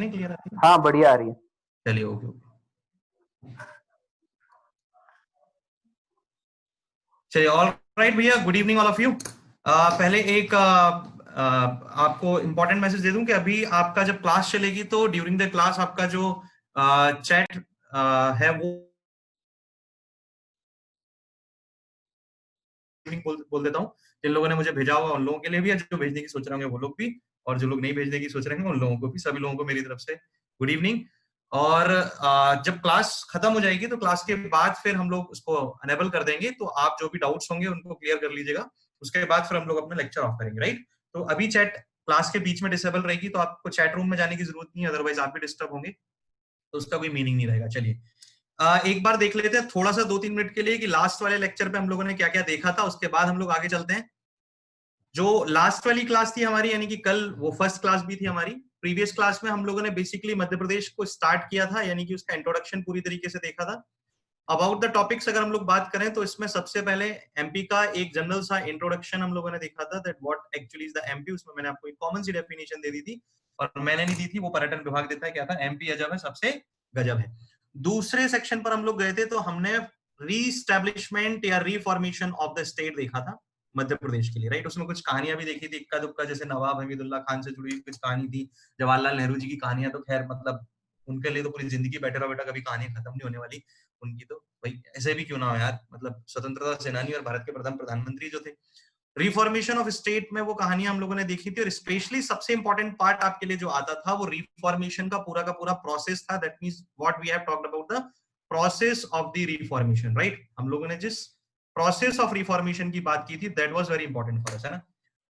है, क्लियर आती है? हाँ बढ़िया आ रही है। चलिए ओके ओके। चलिए ऑल राइट भैया, good evening all of you. पहले एक आपको इंपॉर्टेंट मैसेज दे दूं कि अभी आपका जब क्लास चलेगी तो ड्यूरिंग द क्लास आपका जो चैट है वो बोल देता हूँ। जिन लोगों ने मुझे भेजा हुआ उन लोगों के लिए भी, जो भेजने की सोच रहे होंगे वो लोग भी, और जो लोग नहीं भेजने की सोच रहे हैं उन लोगों को भी, सभी लोगों को मेरी तरफ से गुड इवनिंग। और जब क्लास खत्म हो जाएगी तो क्लास के बाद फिर हम लोग उसको अनेबल कर देंगे, तो आप जो भी डाउट्स होंगे उनको क्लियर कर लीजिएगा। उसके बाद फिर हम लोग अपना लेक्चर ऑफ करेंगे, राइट? तो अभी चैट क्लास के बीच में डिसेबल रहेगी, तो आपको चैट रूम में जाने की जरूरत नहीं है, अदरवाइज आप भी डिस्टर्ब होंगे, तो उसका कोई मीनिंग नहीं रहेगा। चलिए एक बार देख लेते हैं थोड़ा सा 2-3 मिनट के लिए कि लास्ट वाले लेक्चर पे हम लोगों ने क्या क्या देखा था, उसके बाद हम लोग आगे चलते हैं। जो लास्ट वाली क्लास थी हमारी, यानी कि कल, वो फर्स्ट क्लास भी थी हमारी। प्रीवियस क्लास में हम लोगों ने बेसिकली मध्य प्रदेश को स्टार्ट किया था, यानी कि उसका इंट्रोडक्शन पूरी तरीके से देखा था। अबाउट द टॉपिक्स अगर हम लोग बात करें तो इसमें सबसे पहले एमपी का एक जनरल सा इंट्रोडक्शन हम लोगों ने देखा था, that what actually is the MP. उसमें मैंने आपको एक कॉमन सी डेफिनेशन दे दी थी, और मैंने नहीं दी थी, वो पर्यटन विभाग देता है, क्या था, एमपी अजब है, सबसे गजब है। दूसरे सेक्शन पर हम लोग गए थे तो हमने रीस्टैब्लिशमेंट या रीफॉर्मेशन ऑफ द स्टेट देखा था मध्य प्रदेश के लिए, राइट? उसमें कुछ कहानियां भी देखी थी इक्का दुक्का, जैसे नवाब हमीदुल्ला खान से जुड़ी कुछ कहानी थी, जवाहरलाल नेहरू जी की कहानियां, तो खैर मतलब उनके लिए तो पूरी जिंदगी बैठे रहो बेटा, कभी कहानियां खत्म नहीं होने वाली उनकी। तो भाई ऐसे भी क्यों ना हो यार, मतलब स्वतंत्रता सेनानी और भारत के प्रथम प्रधानमंत्री जो थे। रिफॉर्मेशन ऑफ स्टेट में वो कहानियां हम लोगों ने देखी थी, और स्पेशली सबसे इंपॉर्टेंट पार्ट आपके लिए जो आता था वो रिफॉर्मेशन का पूरा प्रोसेस था। That means what we have talked about the process of the reformation, right? हम लोगों ने जिस प्रोसेस ऑफ रिफॉर्मेशन की बात की थी, that was very important for us, है ना?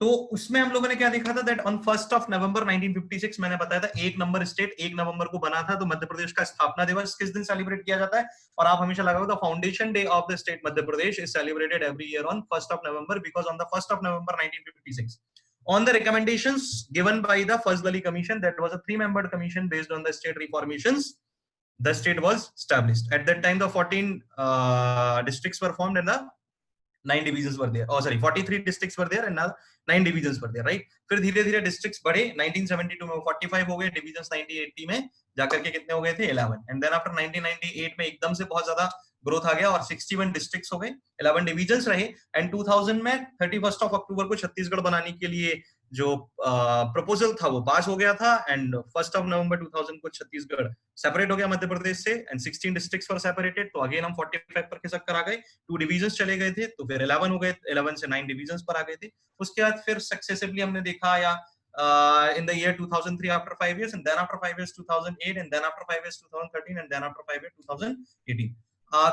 तो उसमें हम लोगों ने क्या देखा था, दैट ऑन 1 नवंबर 1956, मैंने बताया था 1 नंबर स्टेट 1 नवंबर को बना था। तो मध्य प्रदेश का स्थापना दिवस किस दिन सेलिब्रेट किया जाता है? और आप हमेशा लगाओ the foundation day of the state Madhya Pradesh is celebrated every year on 1 November, because on the 1 November 1956 on the recommendations given by the first Delhi commission, that was a 3-membered commission based on the state reformations, the state was established. At that time the 14 districts were formed and the 9 divisions were there. Oh sorry, 43 districts were there and now 9 divisions were there, right? फिर धीरे धीरे districts बढ़े, 1972 में 45 हो गए, divisions 1980 में जाकर के कितने हो गए थे? 11। एंड देन आफ्टर 1998 में एकदम से बहुत ज्यादा ग्रोथ आ गया और 61 डिस्ट्रिक्ट्स हो गए, 11 डिवीजन्स रहे। एंड 2000 में 31 अक्टूबर को छत्तीसगढ़ बनाने के लिए जो प्रपोजल था वो पास हो गया था, एंड 1 नवंबर 2000 को छत्तीसगढ़ सेपरेट हो गया मध्य प्रदेश से, एंड 16 डिस्ट्रिक्ट्स वर सेपरेटेड। तो अगेन हम 45 पर खिसक कर आ गए, 2 डिवीजन्स चले गए थे, तो फिर 11 हो गए, 11 से 9 डिवीजन्स पर आ गए थे। उसके बाद फिर सक्सेसिवली हमने देखा, या in the year 2003 after 5 years, and then after 5 years 2008, and then after 5 years 2013, and then after 5 years 2018।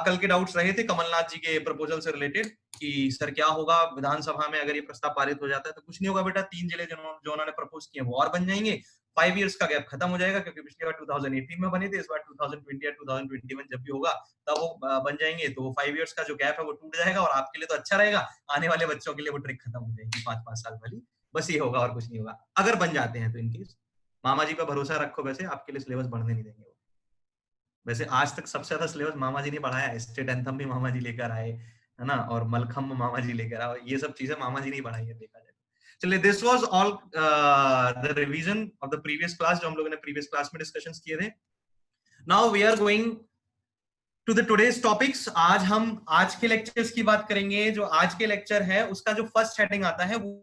कल के डाउट्स रहे थे कमलनाथ जी के प्रपोजल से रिलेटेड कि सर क्या होगा विधानसभा में अगर ये प्रस्ताव पारित हो जाता है? तो कुछ नहीं होगा बेटा, 3 जिले जो उन्होंने प्रपोज किए वो और बन जाएंगे, 5 इयर्स का गैप खत्म हो जाएगा, क्योंकि पिछली बार 2018 में बने थे, इस बार 2020 या 2021 जब भी होगा तब वो बन जाएंगे। तो 5 इयर्स का जो गैप है वो टूट जाएगा, और आपके लिए तो अच्छा रहेगा, आने वाले बच्चों के लिए वो ट्रिक खत्म हो जाएगी 5-5 साल वाली। बस ये होगा और कुछ नहीं होगा, अगर बन जाते हैं तो। इनकेस मामा जी पर भरोसा रखो, वैसे आपके लिए सिलेबस बढ़ने नहीं देंगे वो। वैसे आज तक सबसे ज्यादा सिलेबस मामा जी ने पढ़ाया, स्टेट एंथम भी मामा जी लेकर आए, है ना, और मलखम मामा जी लेकर आए, ये सब चीजें मामा जी ने पढ़ाई है, देखा जाए। चलिए, this was all the revision of the previous class, जो हम लोगों ने प्रीवियस क्लास में डिस्कशंस किए थे। Now we are going to the today's topics. आज हम आज के लेक्चर्स की बात करेंगे। जो आज के लेक्चर है उसका जो फर्स्ट हेडिंग आता है वो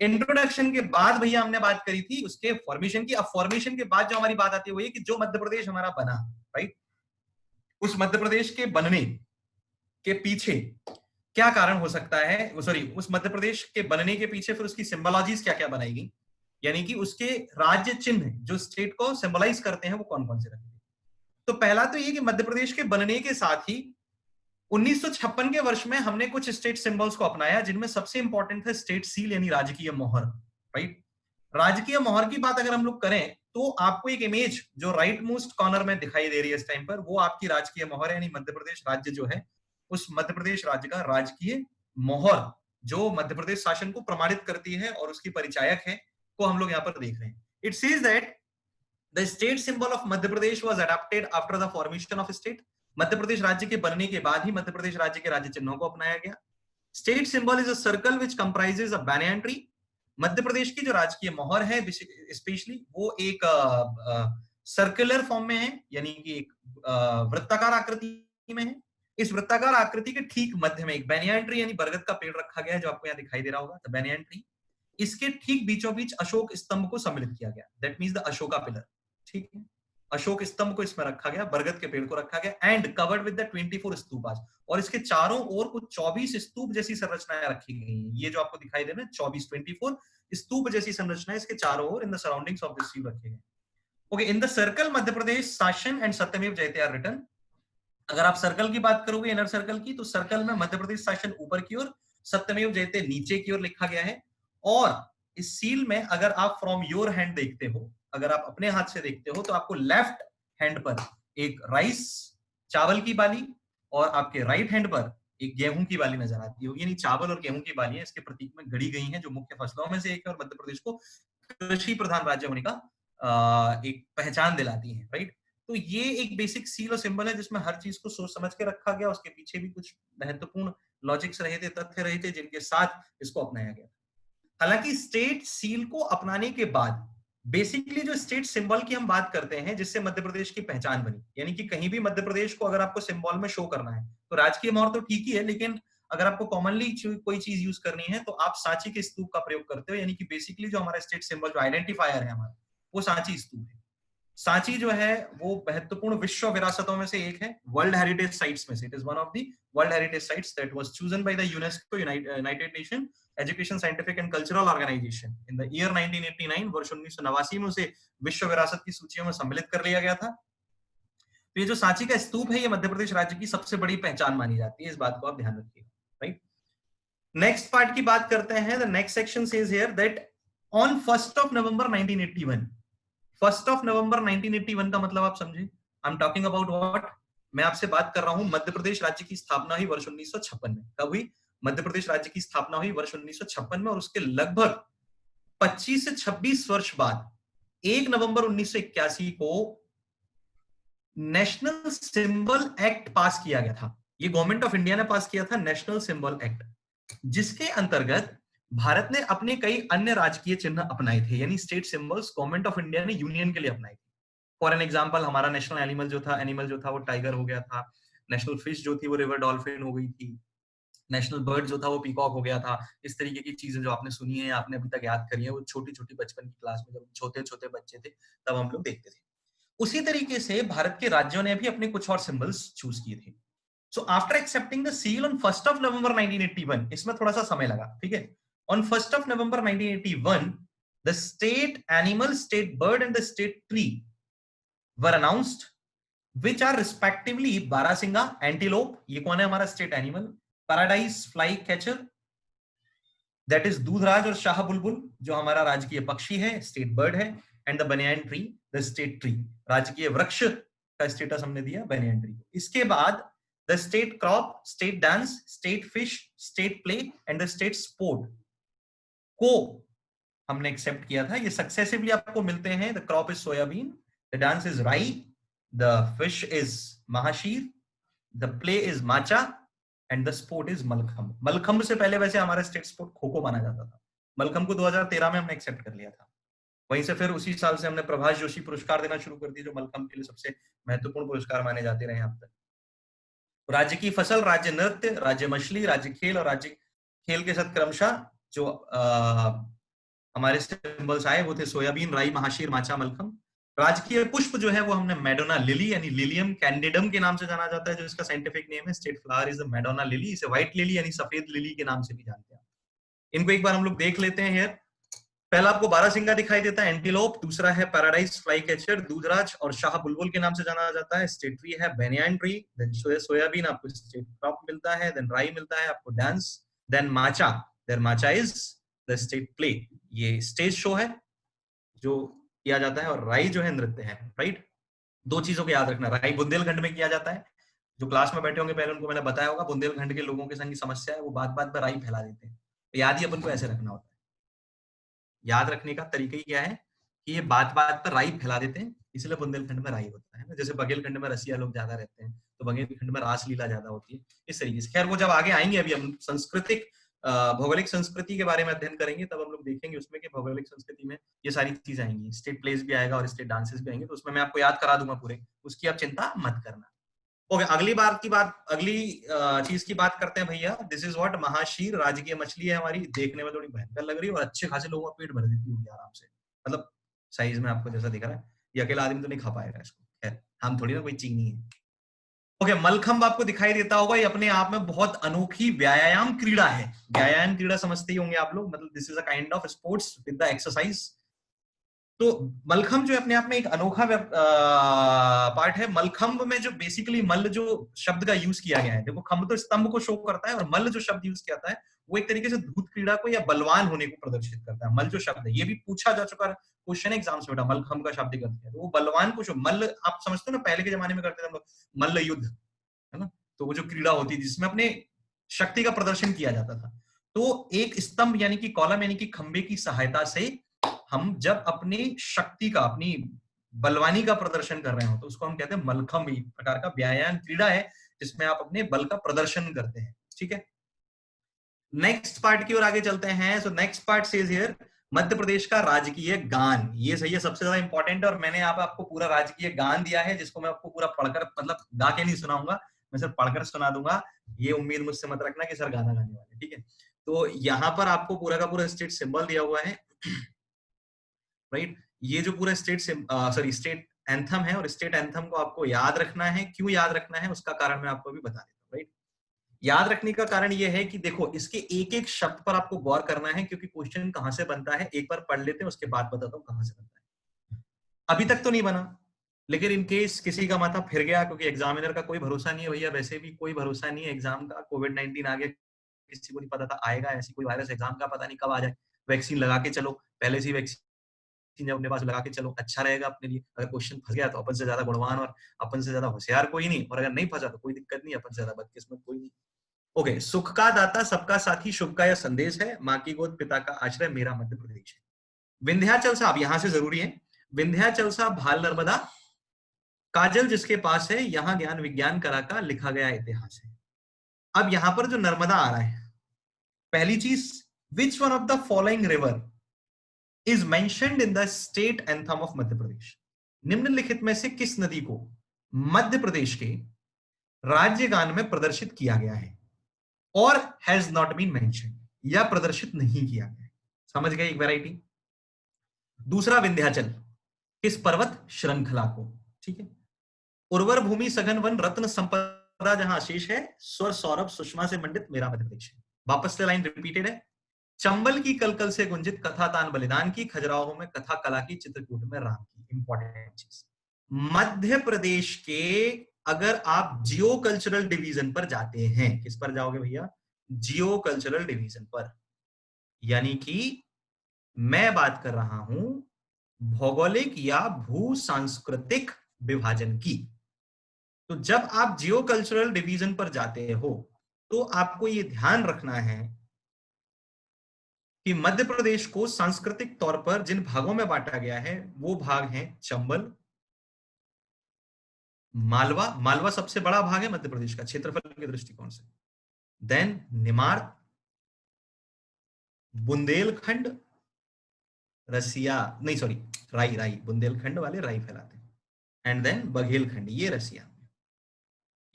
इंट्रोडक्शन के बाद भैया हमने बात करी थी उसके फॉर्मेशन की। अब फॉर्मेशन के बाद जो हमारी बात आती है वो ये कि जो मध्य प्रदेश हमारा बना, राइट, उस मध्य प्रदेश के बनने के पीछे क्या कारण हो सकता है, सॉरी, उस मध्य प्रदेश के बनने के पीछे फिर उसकी सिंबोलॉजीज क्या क्या बनाएगी, यानी कि उसके राज्य चिन्ह जो स्टेट को सिंबलाइज करते हैं वो कौन कौन से रखेंगे। तो पहला तो ये कि मध्य प्रदेश के बनने के साथ ही 1956 के वर्ष में हमने कुछ स्टेट सिंबल्स को अपनाया, जिनमें सबसे इंपॉर्टेंट था स्टेट सील, यानी राजकीय मोहर, राइट। राजकीय मोहर की बात अगर हम लोग करें तो आपको एक इमेज जो राइट मोस्ट कॉर्नर में दिखाई दे रही है इस टाइम पर, वो आपकी राजकीय मोहर है, यानी मध्य प्रदेश राज्य जो है उस मध्य प्रदेश राज्य का राजकीय मोहर जो मध्य प्रदेश शासन को प्रमाणित करती है और उसकी परिचायक है, को हम लोग यहाँ पर देख रहे हैं। It says that the state symbol of Madhya Pradesh was adopted after the formation of state. Madhya Pradesh राज्य के बनने के बाद ही मध्य प्रदेश राज्य के राज्य चिन्हों को अपनाया गया। State symbol is a circle which comprises a banyan tree, मध्य प्रदेश की जो राजकीय मोहर है स्पेशली वो एक सर्कुलर फॉर्म में है, यानी कि एक वृत्ताकार आकृति में है। इस वृत्ताकार आकृति के ठीक मध्य में एक बैनियन ट्री यानी बरगद का पेड़ रखा गया है, जो आपको यहाँ दिखाई दे रहा होगा, द बैनियन ट्री। इसके ठीक बीचों बीच अशोक स्तंभ को सम्मिलित किया गया, that means the Ashoka pillar. ठीक है, अशोक स्तंभ को इसमें रखा गया, बरगद के पेड़ को रखा गया, and covered with the 24 stupas, और इसके चारों ओर कुछ 24 स्तूप जैसी संरचनाएं रखी गई हैं। ये जो आपको दिखाई दे रहे हैं 24 स्तूप जैसी संरचनाएं इसके चारों ओर in the surroundings of this Shiv रखे गए। Okay, in the circle Madhya Pradesh शासन एंड सत्यमेव जयते आर रिटन। अगर आप सर्कल की बात करोगे, इनर सर्कल की, तो सर्कल में मध्य प्रदेश शासन ऊपर की ओर, सत्यमेव जयते नीचे की ओर लिखा गया है। और इस सील में अगर आप फ्रॉम योर हैंड देखते हो, अगर आप अपने हाथ से देखते हो, तो आपको लेफ्ट हैंड पर एक राइस चावल की बाली और आपके राइट हैंड पर एक गेहूं की बाली नजर आती होगी, यानी चावल और गेहूं की बालियां इसके प्रतीक में गढ़ी गई हैं, जो मुख्य फसलों में से एक है और मध्य प्रदेश को कृषि प्रधान राज्य होने का एक पहचान दिलाती है, राइट। तो ये एक बेसिक सील और सिंबल है जिसमें हर चीज को सोच समझ के रखा गया, उसके पीछे भी कुछ महत्वपूर्ण लॉजिक्स रहे थे, तथ्य रहे थे, जिनके साथ इसको अपनाया गया। हालांकि स्टेट सील को अपनाने के बाद बेसिकली जो स्टेट सिंबल की हम बात करते हैं, जिससे मध्य प्रदेश की पहचान बनी, यानी कि कहीं भी मध्य प्रदेश को अगर आपको सिंबल में शो करना है, तो राजकीय मोहर तो ठीक ही है, लेकिन अगर आपको कॉमनली कोई चीज यूज करनी है तो आप सांची के स्तूप का प्रयोग करते हो, यानी कि बेसिकली जो हमारा स्टेट सिंबल, जो आइडेंटिफायर है हमारा, वो सांची स्तूप है। सांची जो है वो महत्वपूर्ण विश्व विरासतों में से एक है, वर्ल्ड हेरिटेज साइट्स में से। It is one of the world heritage sites that was chosen by the UNESCO, United Nation Education Scientific and Cultural Organization in the year 1989, वर्ष 1989 में उसे विश्व विरासत की सूचियों में सम्मिलित कर लिया गया था। तो ये जो सांची का स्तूप है, ये मध्य प्रदेश राज्य की सबसे बड़ी पहचान मानी जाती है, इस बात को आप ध्यान रखिएगा, राइट। नेक्स्ट पार्ट की बात करते हैं। The next section says here that on 1 November 1981, 1 November 1981 का मतलब आप समझे, I am talking about what, मैं आपसे बात कर रहा हूं मध्य प्रदेश राज्य की स्थापना हुई वर्ष 1956 में। कब हुई? मध्य प्रदेश राज्य की स्थापना हुई वर्ष 1956 में, और उसके लगभग 25 से 26 वर्ष बाद 1 नवंबर 1981 को नेशनल सिंबल एक्ट पास किया गया था। ये गवर्नमेंट ऑफ इंडिया ने पास किया था नेशनल सिंबल एक्ट, जिसके अंतर्गत भारत ने अपने कई अन्य राजकीय चिन्ह अपनाए थे, यानी state symbols government of India ने यूनियन के लिए अपनाए थे। फॉर एन एग्जांपल, हमारा नेशनल एनिमल जो था वो टाइगर हो गया था, नेशनल फिश जो थी वो रिवर डॉल्फिन हो गई थी, नेशनल बर्ड जो था वो पीकॉक हो गया था। इस तरीके की चीजें जो आपने सुनी है, आपने अभी तक याद करी है, वो छोटी छोटी बचपन की क्लास में जब छोटे छोटे बच्चे थे तब हम लोग देखते थे। उसी तरीके से भारत के राज्यों ने भी अपने कुछ और सिंबल्स चूज किए थे। So after accepting the seal on 1 November 1981, इसमें थोड़ा सा समय लगा, ठीक है। On 1 November 1981, the state animal, state bird and the state tree were announced, which are respectively barasingha, antelope, ये कौन है हमारा state animal, paradise flycatcher, that is Doodhraj और शाह बुलबुल जो हमारा राजकीय पक्षी है, स्टेट बर्ड है, and the banyan tree, the state tree, राजकीय वृक्ष का स्टेटस हमने दिया बनियान ट्री को। इसके बाद the state crop, state dance, state fish, state play and the state sport को हमने एक्सेप्ट किया था। ये सक्सेसिवली आपको मिलते हैं। The crop is soybean, the dance is राई, the fish is mahashir, the play is macha and the sport is mallakhamb. Mallakhamb से पहले वैसे हमारा स्टेट स्पोर्ट खो खो माना जाता था। मलखम्ब को 2013 में हमने एक्सेप्ट कर लिया था। वहीं से फिर उसी साल से हमने प्रभाष जोशी पुरस्कार देना शुरू कर दिया, जो मलखम्ब के लिए सबसे महत्वपूर्ण पुरस्कार माने जाते रहे अब तक। राज्य की फसल, राज्य नृत्य, राज्य मछली, राज्य खेल और राज्य खेल के साथ क्रमशः जो हमारे सिंबल्स आए वो थे सोयाबीन, राई, महाशीर, माचा, मलखम्ब। राजकीय पुष्प जो है वो हमने मैडोना लिली यानी लिलियम कैंडिडम के नाम से जाना जाता है, जो इसका साइंटिफिक नेम है। State flower is the Madonna lily, इसे व्हाइट लिली यानी सफेद लिली के नाम से भी जानते हैं। इनको एक बार हम लोग देख लेते हैं। हियर पहला आपको बारासिंगा दिखाई देता है, एंटीलोप। दूसरा है पैराडाइज फ्लाई कैचर, दूधराज और शाह बुलबुल के नाम से जाना जाता है। स्टेट ट्री है बेनियान ट्री, देन सोयाबीन आपको स्टेट क्रॉप मिलता है, देन राई मिलता है आपको dance, then Macha, then Macha is the state play, ये स्टेज शो है जो किया जाता है, और राई जो है नृत्य है, राइट। दो चीजों को याद रखना, राई बुंदेलखंड में किया जाता है। जो क्लास में बैठे होंगे पहले उनको मैंने बताया होगा, बुंदेलखंड के लोगों के संग समस्या है, वो बात बात पर राई फैला देते हैं। तो याद ही अपन को ऐसे रखना होता है। याद रखने का तरीका ही क्या है कि ये बात बात पर राई फैला देते हैं, इसलिए बुंदेलखंड में राई होता है ना। जैसे बघेलखंड में रसिया लोग ज्यादा रहते हैं, तो बघेलखंड में रासलीला ज्यादा होती है, इस तरीके से। खैर वो जब आगे आएंगे, अभी हम सांस्कृतिक भौगोलिक संस्कृति के बारे में अध्ययन करेंगे तब हम लोग देखेंगे उसमें कि भौगोलिक संस्कृति में ये सारी चीजें आएंगी, स्टेट प्लेस भी आएगा और स्टेट डांसेस भी आएंगे, तो उसमें मैं आपको याद करा दूंगा पूरे, उसकी आप चिंता मत करना। ओके, अगली चीज की बात करते हैं भैया। दिस इज व्हाट महाशीर राजकीय मछली है हमारी, देखने में थोड़ी भयंकर लग रही है और अच्छे खासे लोगों का पेट भर देती होगी आराम से, मतलब साइज में आपको जैसा दिख रहा है, ये अकेला आदमी तो नहीं खा पाएगा इसको, खैर हम थोड़ी ना कोई चीनी है। ओके, मलखंब आपको दिखाई देता होगा, ये अपने आप में बहुत अनोखी व्यायाम क्रीड़ा है। व्यायाम क्रीड़ा समझते ही होंगे आप लोग, मतलब this is a kind of sports with the exercise. तो मलखंब जो अपने आप में एक अनोखा पार्ट है। मलखंब में जो बेसिकली मल्ल जो शब्द का यूज किया गया है, देखो खंब तो स्तंभ को शो करता है और मल्ल जो शब्द यूज किया जाता है वो एक तरीके से धूत क्रीड़ा को या बलवान होने को प्रदर्शित करता है। मल्ल जो शब्द है ये भी पूछा जा चुका क्वेश्चन एग्जाम्स में, मलखंब का शाब्दिक अर्थ है, तो वो बलवान को मल्ल आप समझते हो ना, पहले के जमाने में करते थे हम लोग मल्ल युद्ध, है ना, तो वो जो क्रीड़ा होती थी जिसमें अपने शक्ति का प्रदर्शन किया जाता था, तो एक स्तंभ यानी कि कॉलम यानी कि खंबे की सहायता से हम जब अपनी शक्ति का, अपनी बलवानी का प्रदर्शन कर रहे हो तो उसको हम कहते हैं मलखंब। एक प्रकार का व्यायाम क्रीड़ा है जिसमें आप अपने बल का प्रदर्शन करते हैं। ठीक है, नेक्स्ट पार्ट की ओर आगे चलते हैं। So next part says here Madhya Pradesh का राजकीय गान। ये सही है, सबसे ज्यादा इंपॉर्टेंट है, और मैंने यहाँ पे आपको पूरा राजकीय गान दिया है जिसको मैं आपको पूरा पढ़कर, मतलब गा के नहीं सुनाऊंगा, मैं सिर्फ पढ़कर सुना दूंगा। ये उम्मीद मुझसे मत रखना कि सर गाना गाने वाले, ठीक है। तो यहाँ पर आपको पूरा का पूरा स्टेट सिंबल दिया हुआ है, राइट। ये जो पूरा स्टेट एंथम है, और स्टेट एंथम को आपको याद रखना है। क्यों याद रखना है उसका कारण मैं आपको अभी बता देता हूँ, राइट। याद रखने का कारण ये है कि देखो इसके एक एक शब्द पर आपको गौर करना है, क्योंकि क्वेश्चन कहां से बनता है एक बार पढ़ लेते हैं, उसके बाद बताता हूँ कहां से बनता है। अभी तक तो नहीं बना, लेकिन इन केस किसी का माथा फिर गया, क्योंकि एग्जामिनर का कोई भरोसा नहीं है भैया, वैसे भी कोई भरोसा नहीं है एग्जाम का। कोविड-19 आ गया, किसी को नहीं पता था आएगा, ऐसी कोई वायरस एग्जाम का पता नहीं कब आ जाए। वैक्सीन लगा के चलो, पहले से वैक्सीन जब अपने पास लगा के चलो, अच्छा रहेगा अपने लिए। अगर क्वेश्चन फंस गया तो अपन से ज्यादा गुणवान और अपन से ज्यादा होशियार कोई नहीं, और अगर नहीं फंसा तो कोई दिक्कत नहीं, अपन से ज्यादा बदकिस्मत कोई नहीं। ओके, सुख का दाता सबका साथी शुभ का यह संदेश है, माँ की गोद पिता का आश्रय मेरा मध्य प्रदेश है। विंध्याचल सा, अब यहां से जरूरी है, विंध्याचल सा भाल नर्मदा, काजल जिसके पास है, यहाँ ज्ञान विज्ञान करा का लिखा गया इतिहास है। अब यहां पर जो नर्मदा आ रहा है, पहली चीज, which one of the following river is mentioned in the state anthem of Madhya Pradesh. निम्नलिखित में से किस नदी को मध्य प्रदेश के राज्य गान में प्रदर्शित किया गया है, और हैज नॉट बीन मेंशन्ड, या प्रदर्शित नहीं किया गया। समझ गए एक वैरायटी। दूसरा, विंध्याचल किस पर्वत श्रृंखला को, ठीक है। उर्वर भूमि सघन वन रत्न संपदा जहां शेष है, स्वर सौरभ सुषमा से मंडित मेरा मध्य प्रदेश है। वापस से लाइन रिपीटेड है, चंबल की कलकल से गुंजित कथा तान बलिदान की, खजुराहो में कथा कला की, चित्रकूट में राम की। इंपॉर्टेंट चीज, मध्य प्रदेश के अगर आप जियो कल्चरल डिवीजन पर जाते हैं, किस पर जाओगे भैया, जियो कल्चरल डिवीजन पर, यानी कि मैं बात कर रहा हूं भौगोलिक या भू सांस्कृतिक विभाजन की। तो जब आप जियो कल्चरल डिवीजन पर जाते हो तो आपको यह ध्यान रखना है कि मध्य प्रदेश को सांस्कृतिक तौर पर जिन भागों में बांटा गया है वो भाग हैं चंबल, मालवा, मालवा सबसे बड़ा भाग है मध्य प्रदेश का क्षेत्रफल के दृष्टिकोण से, देन निमाड़, बुंदेलखंड, रसिया, नहीं सॉरी राई, राई बुंदेलखंड वाले राई फैलाते हैं, एंड देन बघेलखंड, ये रसिया।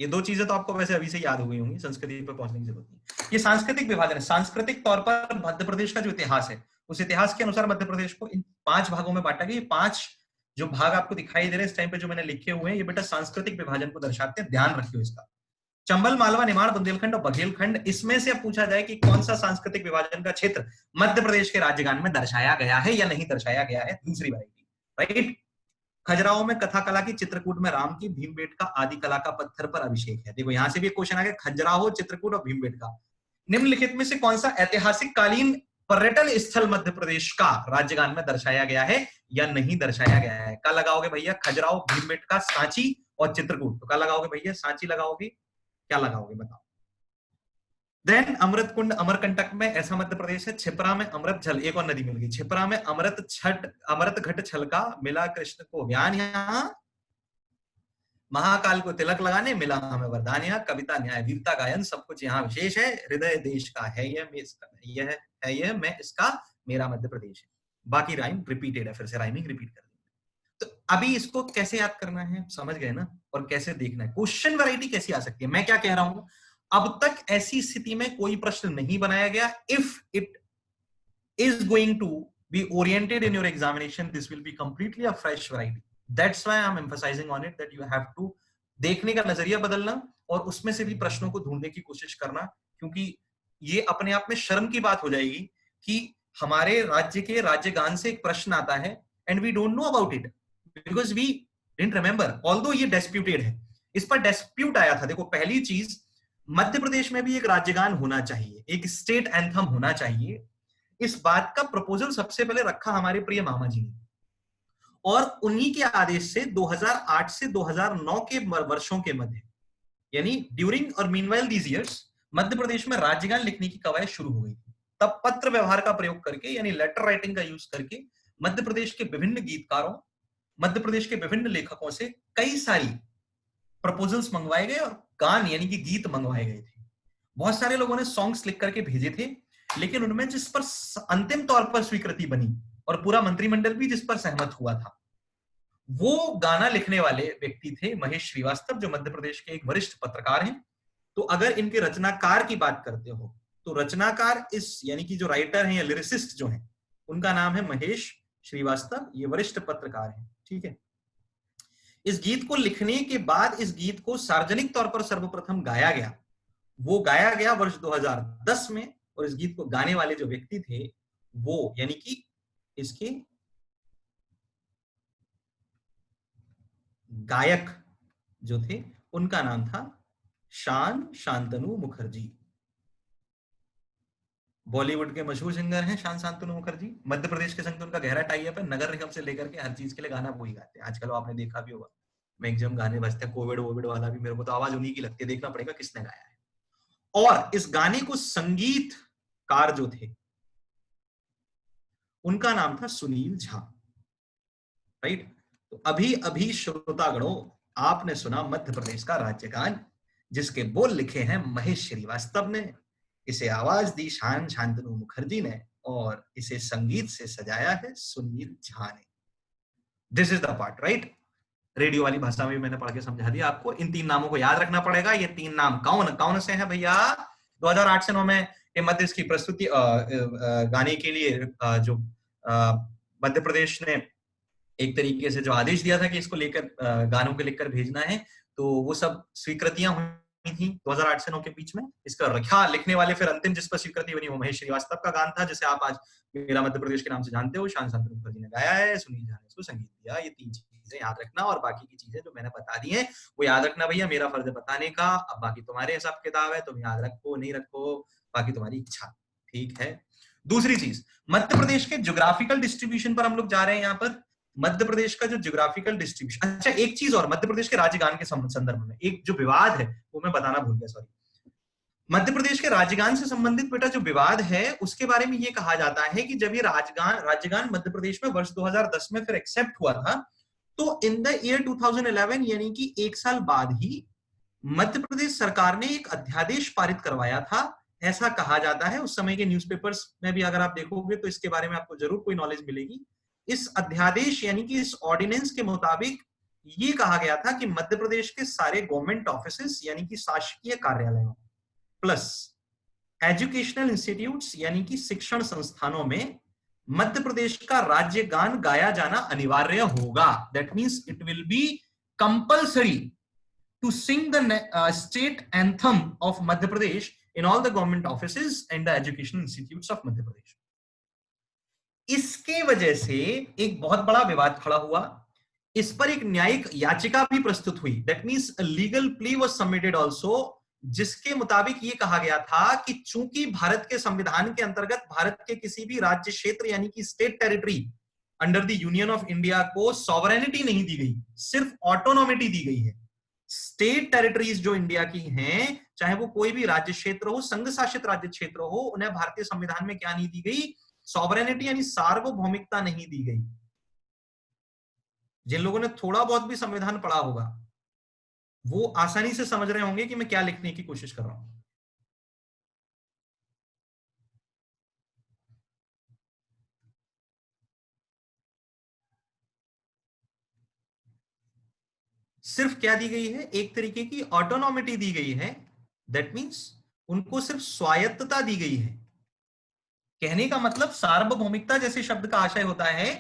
ये दो चीजें तो आपको वैसे अभी से याद हो गई होंगी, संस्कृति पर पहुंचने की जरूरत नहीं। ये सांस्कृतिक विभाजन है। सांस्कृतिक तौर पर मध्य प्रदेश का जो इतिहास है, उस इतिहास के अनुसार मध्य प्रदेश को इन 5 भागों में बांटा गया। 5 जो भाग आपको दिखाई दे रहे हैं इस टाइम पे जो मैंने लिखे हुए हैं, ये बेटा सांस्कृतिक विभाजन को दर्शाते हैं, ध्यान रखियो इसका। चंबल, मालवा, निमाड़, बुंदेलखंड और बघेलखंड, इसमें से अब पूछा जाए कि कौन सा सांस्कृतिक विभाजन का क्षेत्र मध्य प्रदेश के राज्यगान में दर्शाया गया है या नहीं दर्शाया गया है। दूसरी वैरायटी, राइट। खजुराहो में कथा कला की, चित्रकूट में राम की, भीमबेटका आदि कला का पत्थर पर अभिषेक है। देखो यहां से भी एक क्वेश्चन आ गया, खजुराहो, चित्रकूट और भीमबेटका, निम्नलिखित में से कौन सा ऐतिहासिक कालीन पर्यटन स्थल मध्य प्रदेश का राज्यगान में दर्शाया गया है या नहीं दर्शाया गया है। क्या लगाओगे भैया, खजुराहो, भीमबेटका, सांची और चित्रकूट। तो क्या लगाओगे भैया, सांची लगाओगे, क्या लगाओगे बताओ। देन अमृत कुंड अमरकंटक में, ऐसा मध्य प्रदेश है। छिपरा में अमृत जल, एक और नदी मिल गई, छिपरा में अमृत घट छलका, मिला कृष्ण को ज्ञान। यहाँ महाकाल को तिलक लगाने मिला हमें वरदान, यहाँ कविता न्याय वीरता गायन सब कुछ यहाँ विशेष है, हृदय देश का है यह, मैं इसका यह है यह, मैं इसका मेरा मध्य प्रदेश है। बाकी राइम रिपीटेड है, फिर से राइमिंग रिपीट कर दी। तो अभी इसको कैसे याद करना है समझ गए ना, और कैसे देखना है, क्वेश्चन वैरायटी कैसी आ सकती है। मैं क्या कह रहा हूं, अब तक ऐसी स्थिति में कोई प्रश्न नहीं बनाया गया। If it is going to be oriented in your examination, this will be completely a fresh variety. That's why I'm emphasizing on it that you have to देखने का नजरिया बदलना और उसमें से भी प्रश्नों को ढूंढने की कोशिश करना, क्योंकि ये अपने आप में शर्म की बात हो जाएगी कि हमारे राज्य के राज्यगान से एक प्रश्न आता है and we don't know about it because we didn't remember, although ये डिस्प्यूटेड है। इस पर डिस्प्यूट आया था। देखो, पहली चीज, मध्य प्रदेश में भी एक राज्यगान होना चाहिए, एक स्टेट एंथम होना चाहिए। इस बात का प्रपोजल सबसे पहले रखा हमारे प्रिय मामा जी ने, और उन्हीं के आदेश से 2008 से 2009 के वर्षों के मध्य, यानी ड्यूरिंग और meanwhile these years, Madhya Pradesh में राज्यगान लिखने की कवायद शुरू हो गई थी। तब पत्र व्यवहार का प्रयोग करके, यानी लेटर राइटिंग का यूज करके, मध्य प्रदेश के विभिन्न गीतकारों, मध्य प्रदेश के विभिन्न लेखकों से कई सारी प्रपोजल्स मंगवाए गए और गान यानी कि गीत मंगवाए गए थे। बहुत सारे लोगों ने सॉन्ग्स लिख करके भेजे थे, लेकिन उनमें जिस पर अंतिम तौर पर स्वीकृति बनी और पूरा मंत्रिमंडल भी जिस पर सहमत हुआ था, वो गाना लिखने वाले व्यक्ति थे महेश श्रीवास्तव, जो मध्य प्रदेश के एक वरिष्ठ पत्रकार हैं। तो अगर इनके रचनाकार की बात करते हो तो रचनाकार इस यानी कि जो राइटर हैं या लिरिसिस्ट जो हैं, उनका नाम है महेश श्रीवास्तव, ये वरिष्ठ पत्रकार हैं। ठीक है, इस गीत को लिखने के बाद इस गीत को सार्वजनिक तौर पर सर्वप्रथम गाया गया। वो गाया गया वर्ष 2010 में, और इस गीत को गाने वाले जो व्यक्ति थे वो यानी कि इसके गायक जो थे उनका नाम था शान शांतनु मुखर्जी। बॉलीवुड के मशहूर सिंगर हैं शान शांतनु मुखर्जी। मध्य प्रदेश के संग तो उनका गहरा टाई अप है, नगर निगम से लेकर के हर चीज के लिए गाना वो ही गाते हैं। आजकल आपने देखा भी होगा, मैक्सिमम गाने बजते हैं, कोविड वोविड वाला भी, मेरे को तो आवाज उन्हीं की लगती है, देखना पड़ेगा किसने गाया है। और इस गाने को संगीतकार जो थे उनका नाम था सुनील झा। राइट, तो अभी अभी श्रोतागणों आपने सुना मध्य प्रदेश का राज्यगान, जिसके बोल लिखे हैं महेश श्रीवास्तव ने, इसे आवाज दी शान शांतनु मुखर्जी ने, और इसे संगीत से सजाया है सुनील झा ने। This is the part, right. Radio वाली भाषा में मैंने पढ़ के समझा दिया आपको। इन तीन नामों को याद रखना पड़ेगा। ये तीन नाम कौन कौन से हैं भैया? 2008 से 9 में मध्य इसकी प्रस्तुति गाने के लिए जो मध्य प्रदेश ने एक तरीके से जो आदेश दिया था कि इसको लेकर गानों को लिखकर भेजना है, तो वो सब स्वीकृतियां हुई थी 2008 से 9 के बीच में। इसका रखा लिखने वाले फिर अंतिम जिस पर स्वीकृति बनी वो महेश श्रीवास्तव का गान था, जिसे आप आज मेरा मध्य प्रदेश के नाम से जानते हो। शान शांतनु मुखर्जी ने गाया है, सुनील झा ने इसको संगीत दिया। ये तीन चीजें याद रखना, और बाकी की चीजें जो मैंने बता दी हैं वो याद रखना भैया, मेरा फर्ज है बताने का। अब बाकी तुम्हारे हिसाब किताब है, तुम याद रखो नहीं रखो बाकी तुम्हारी इच्छा। ठीक है। दूसरी चीज, मध्य प्रदेश के ज्योग्राफिकल डिस्ट्रीब्यूशन पर हम लोग जा रहे हैं। यहाँ पर मध्य प्रदेश का जो ज्योग्राफिकल डिस्ट्रीब्यूशन, अच्छा एक चीज और, मध्य प्रदेश के राज्यगान के संदर्भ में एक जो विवाद है वो मैं बताना भूल गया, सॉरी। मध्य प्रदेश के राज्यगान से संबंधित बेटा जो विवाद है उसके बारे में ये कहा जाता है कि जब ये राज्यगान मध्य प्रदेश में वर्ष 2010 में फिर एक्सेप्ट हुआ था, तो इन द ईयर 2011 यानी कि एक साल बाद ही मध्य प्रदेश सरकार ने एक अध्यादेश पारित करवाया था, ऐसा कहा जाता है। उस समय के न्यूज़पेपर्स में भी अगर आप देखोगे तो इसके बारे में आपको जरूर कोई नॉलेज मिलेगी। इस अध्यादेश यानी कि इस ऑर्डिनेंस के मुताबिक ये कहा गया था कि मध्य प्रदेश के सारे गवर्नमेंट ऑफिसेस यानी कि शासकीय कार्यालयों प्लस एजुकेशनल इंस्टीट्यूट्स यानी कि शिक्षण संस्थानों में मध्य प्रदेश का राज्य गान गाया जाना अनिवार्य होगा। That means it will be compulsory to sing the state anthem of Madhya Pradesh in all the government offices and the educational institutes of Madhya Pradesh. इसके वजह से एक बहुत बड़ा विवाद खड़ा हुआ। इस पर एक न्यायिक याचिका भी प्रस्तुत हुई। That means a legal plea was submitted also, जिसके मुताबिक ये कहा गया था कि चूंकि भारत के संविधान के अंतर्गत भारत के किसी भी राज्य क्षेत्र यानी कि state territory under the union of India को सॉवरेनिटी नहीं दी गई, सिर्फ ऑटोनॉमिटी दी गई है। स्टेट टेरिटरीज जो इंडिया की हैं, चाहे वो कोई भी राज्य क्षेत्र हो, संघ शासित राज्य क्षेत्र हो, उन्हें भारतीय संविधान में क्या नहीं दी गई? सॉवरेनिटी यानी सार्वभौमिकता नहीं दी गई। जिन लोगों ने थोड़ा बहुत भी संविधान पढ़ा होगा वो आसानी से समझ रहे होंगे कि मैं क्या लिखने की कोशिश कर रहा हूं। सिर्फ क्या दी गई है, एक तरीके की ऑटोनॉमिटी दी गई है। दैट मीन्स उनको सिर्फ स्वायत्तता दी गई है। कहने का मतलब सार्वभौमिकता जैसे शब्द का आशय होता है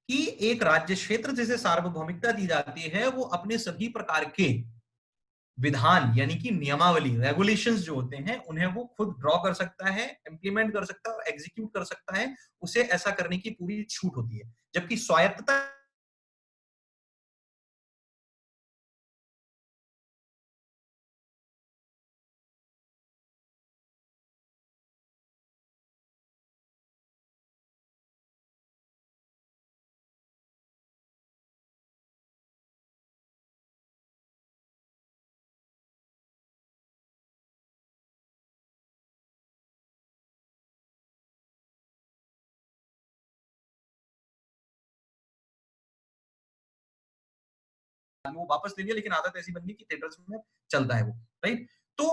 कि एक राज्य क्षेत्र जिसे सार्वभौमिकता दी जाती है वो अपने सभी प्रकार के विधान यानी कि नियमावली रेगुलेशंस जो होते हैं उन्हें वो खुद ड्रॉ कर सकता है, इंप्लीमेंट कर सकता है और एग्जीक्यूट कर सकता है। उसे ऐसा करने की पूरी छूट होती है। जबकि स्वायत्तता वो वापस ले लिया, लेकिन आदत ऐसी बन गई कि थिएटर्स में चलता है वो, राइट। तो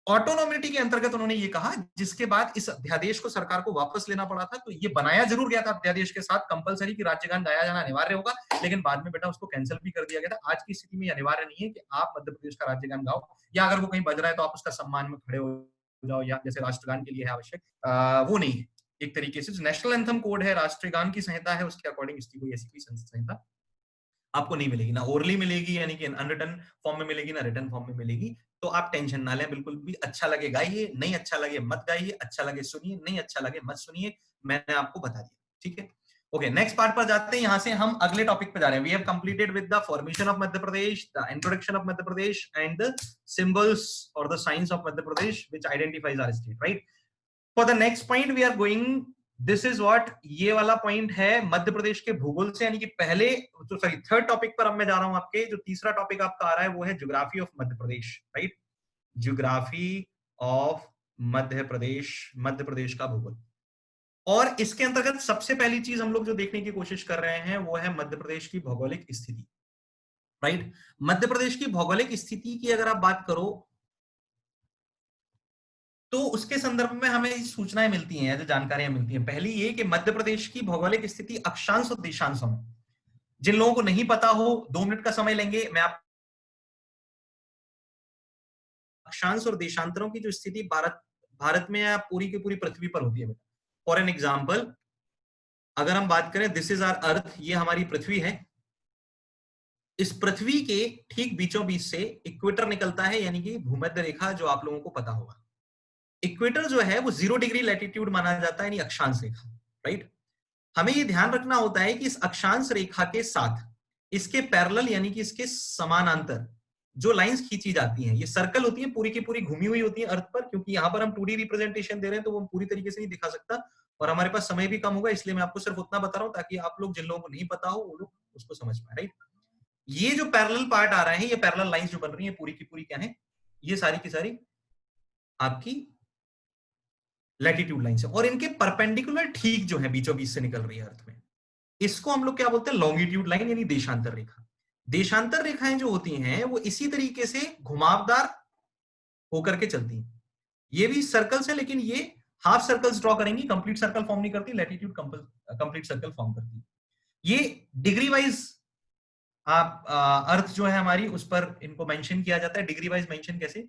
ऑटोनॉमिटी के अंतर्गत उन्होंने ये कहा, जिसके बाद इस अध्यादेश को सरकार को वापस लेना पड़ा था। तो ये बनाया जरूर गया था अध्यादेश के साथ कंपलसरी कि राज्यगान गाया जाना अनिवार्य होगा, लेकिन बाद में बेटा उसको कैंसिल भी कर दिया गया था। आज की स्थिति में अनिवार्य नहीं है कि आप मध्य प्रदेश का राज्यगान गाओ, या अगर वो कहीं बज रहा है तो आप उसका सम्मान में खड़े हो जाओ, या जैसे राष्ट्रगान के लिए है आवश्यक, वो नहीं है। एक तरीके से नेशनल एंथम कोड है, राष्ट्रीय गान की संहिता है, उसके अकॉर्डिंग इसकी कोई ऐसी कोई संहिता आपको नहीं मिलेगी, ना ओरली मिलेगी यानी कि अनरिटन फॉर्म में मिलेगी, ना रिटन फॉर्म में मिलेगी। तो आप टेंशन ना लें बिल्कुल भी। अच्छा लगे गाइए, नहीं अच्छा लगे मत गाइए, अच्छा लगे सुनिए, नहीं अच्छा लगे मत सुनिए, मैंने आपको बता दिया, ठीक है। ओके, नेक्स्ट पार्ट पर जाते हैं। यहां से हम अगले टॉपिक पे जा रहे हैं। We have completed with the formation of Madhya Pradesh, the introduction of Madhya Pradesh and the symbols और the science of Madhya Pradesh which identifies our state, right. For the next point we are going, this is what, ये वाला point है मध्य प्रदेश के भूगोल से, यानी कि पहले तो सॉरी थर्ड टॉपिक पर अब मैं जा रहा हूं आपके। जो तीसरा टॉपिक आपका आ रहा है वो है geography of Madhya Pradesh, right. Geography of Madhya Pradesh, Madhya Pradesh का भूगोल। और इसके अंतर्गत सबसे पहली चीज हम लोग जो देखने की कोशिश कर रहे हैं वो है मध्य प्रदेश की भौगोलिक स्थिति, राइट। मध्य प्रदेश की भौगोलिक स्थिति की अगर आप बात करो तो उसके संदर्भ में हमें सूचनाएं मिलती हैं, जो जानकारियां मिलती हैं। पहली ये कि मध्य प्रदेश की भौगोलिक स्थिति अक्षांश और देशांशों में, जिन लोगों को नहीं पता हो 2 मिनट का समय लेंगे, मैं आप अक्षांश और देशांतरों की जो स्थिति भारत में या पूरी की पूरी पृथ्वी पर होती है। फॉर एन एग्जाम्पल, अगर हम बात करें दिस इज आवर अर्थ, ये हमारी पृथ्वी है। इस पृथ्वी के ठीक बीचों बीच से इक्वेटर निकलता है, यानी कि भूमध्य रेखा, जो आप लोगों को पता होगा। इक्वेटर जो है वो 0 डिग्री लैटिट्यूड माना जाता है, यानी अक्षांश रेखा, राइट। हमें ये ध्यान रखना होता है कि इस अक्षांश रेखा के साथ इसके पैरेलल यानी कि इसके समानांतर जो लाइंस खींची जाती हैं, ये सर्कल होती है, पूरी की पूरी घूमी हुई होती है अर्थ पर। क्योंकि यहां पर हम 2D रिप्रेजेंटेशन दे रहे हैं तो वो पूरी तरीके से नहीं दिखा सकता, और हमारे पास समय भी कम होगा, इसलिए मैं आपको सिर्फ उतना बता रहा हूं ताकि आप लोग, जिन लोगों को नहीं पता हो, वो लोग उसको समझ पाए, राइट। ये जो पैरेलल पार्ट आ रहा है, ये पैरेलल लाइंस जो बन रही है पूरी की पूरी क्या है, ये सारी की सारी आपकी लैटिट्यूड लाइंस है, और इनके परपेंडिकुलर ठीक जो है बीचों बीच से निकल रही है अर्थ में, इसको हम लोग क्या बोलते हैं, लॉन्गिट्यूड लाइन यानी देशांतर रेखा। देशांतर रेखाएं जो होती हैं वो इसी तरीके से घुमावदार होकर के चलती हैं। ये भी सर्कल्स है, लेकिन ये हाफ सर्कल्स ड्रॉ करेंगी, कंप्लीट सर्कल फॉर्म नहीं करती। लैटिट्यूड कंप्लीट सर्कल फॉर्म करती है। ये डिग्री वाइज आप अर्थ जो है हमारी, उस पर इनको मेंशन किया जाता है। डिग्री वाइज मेंशन कैसे,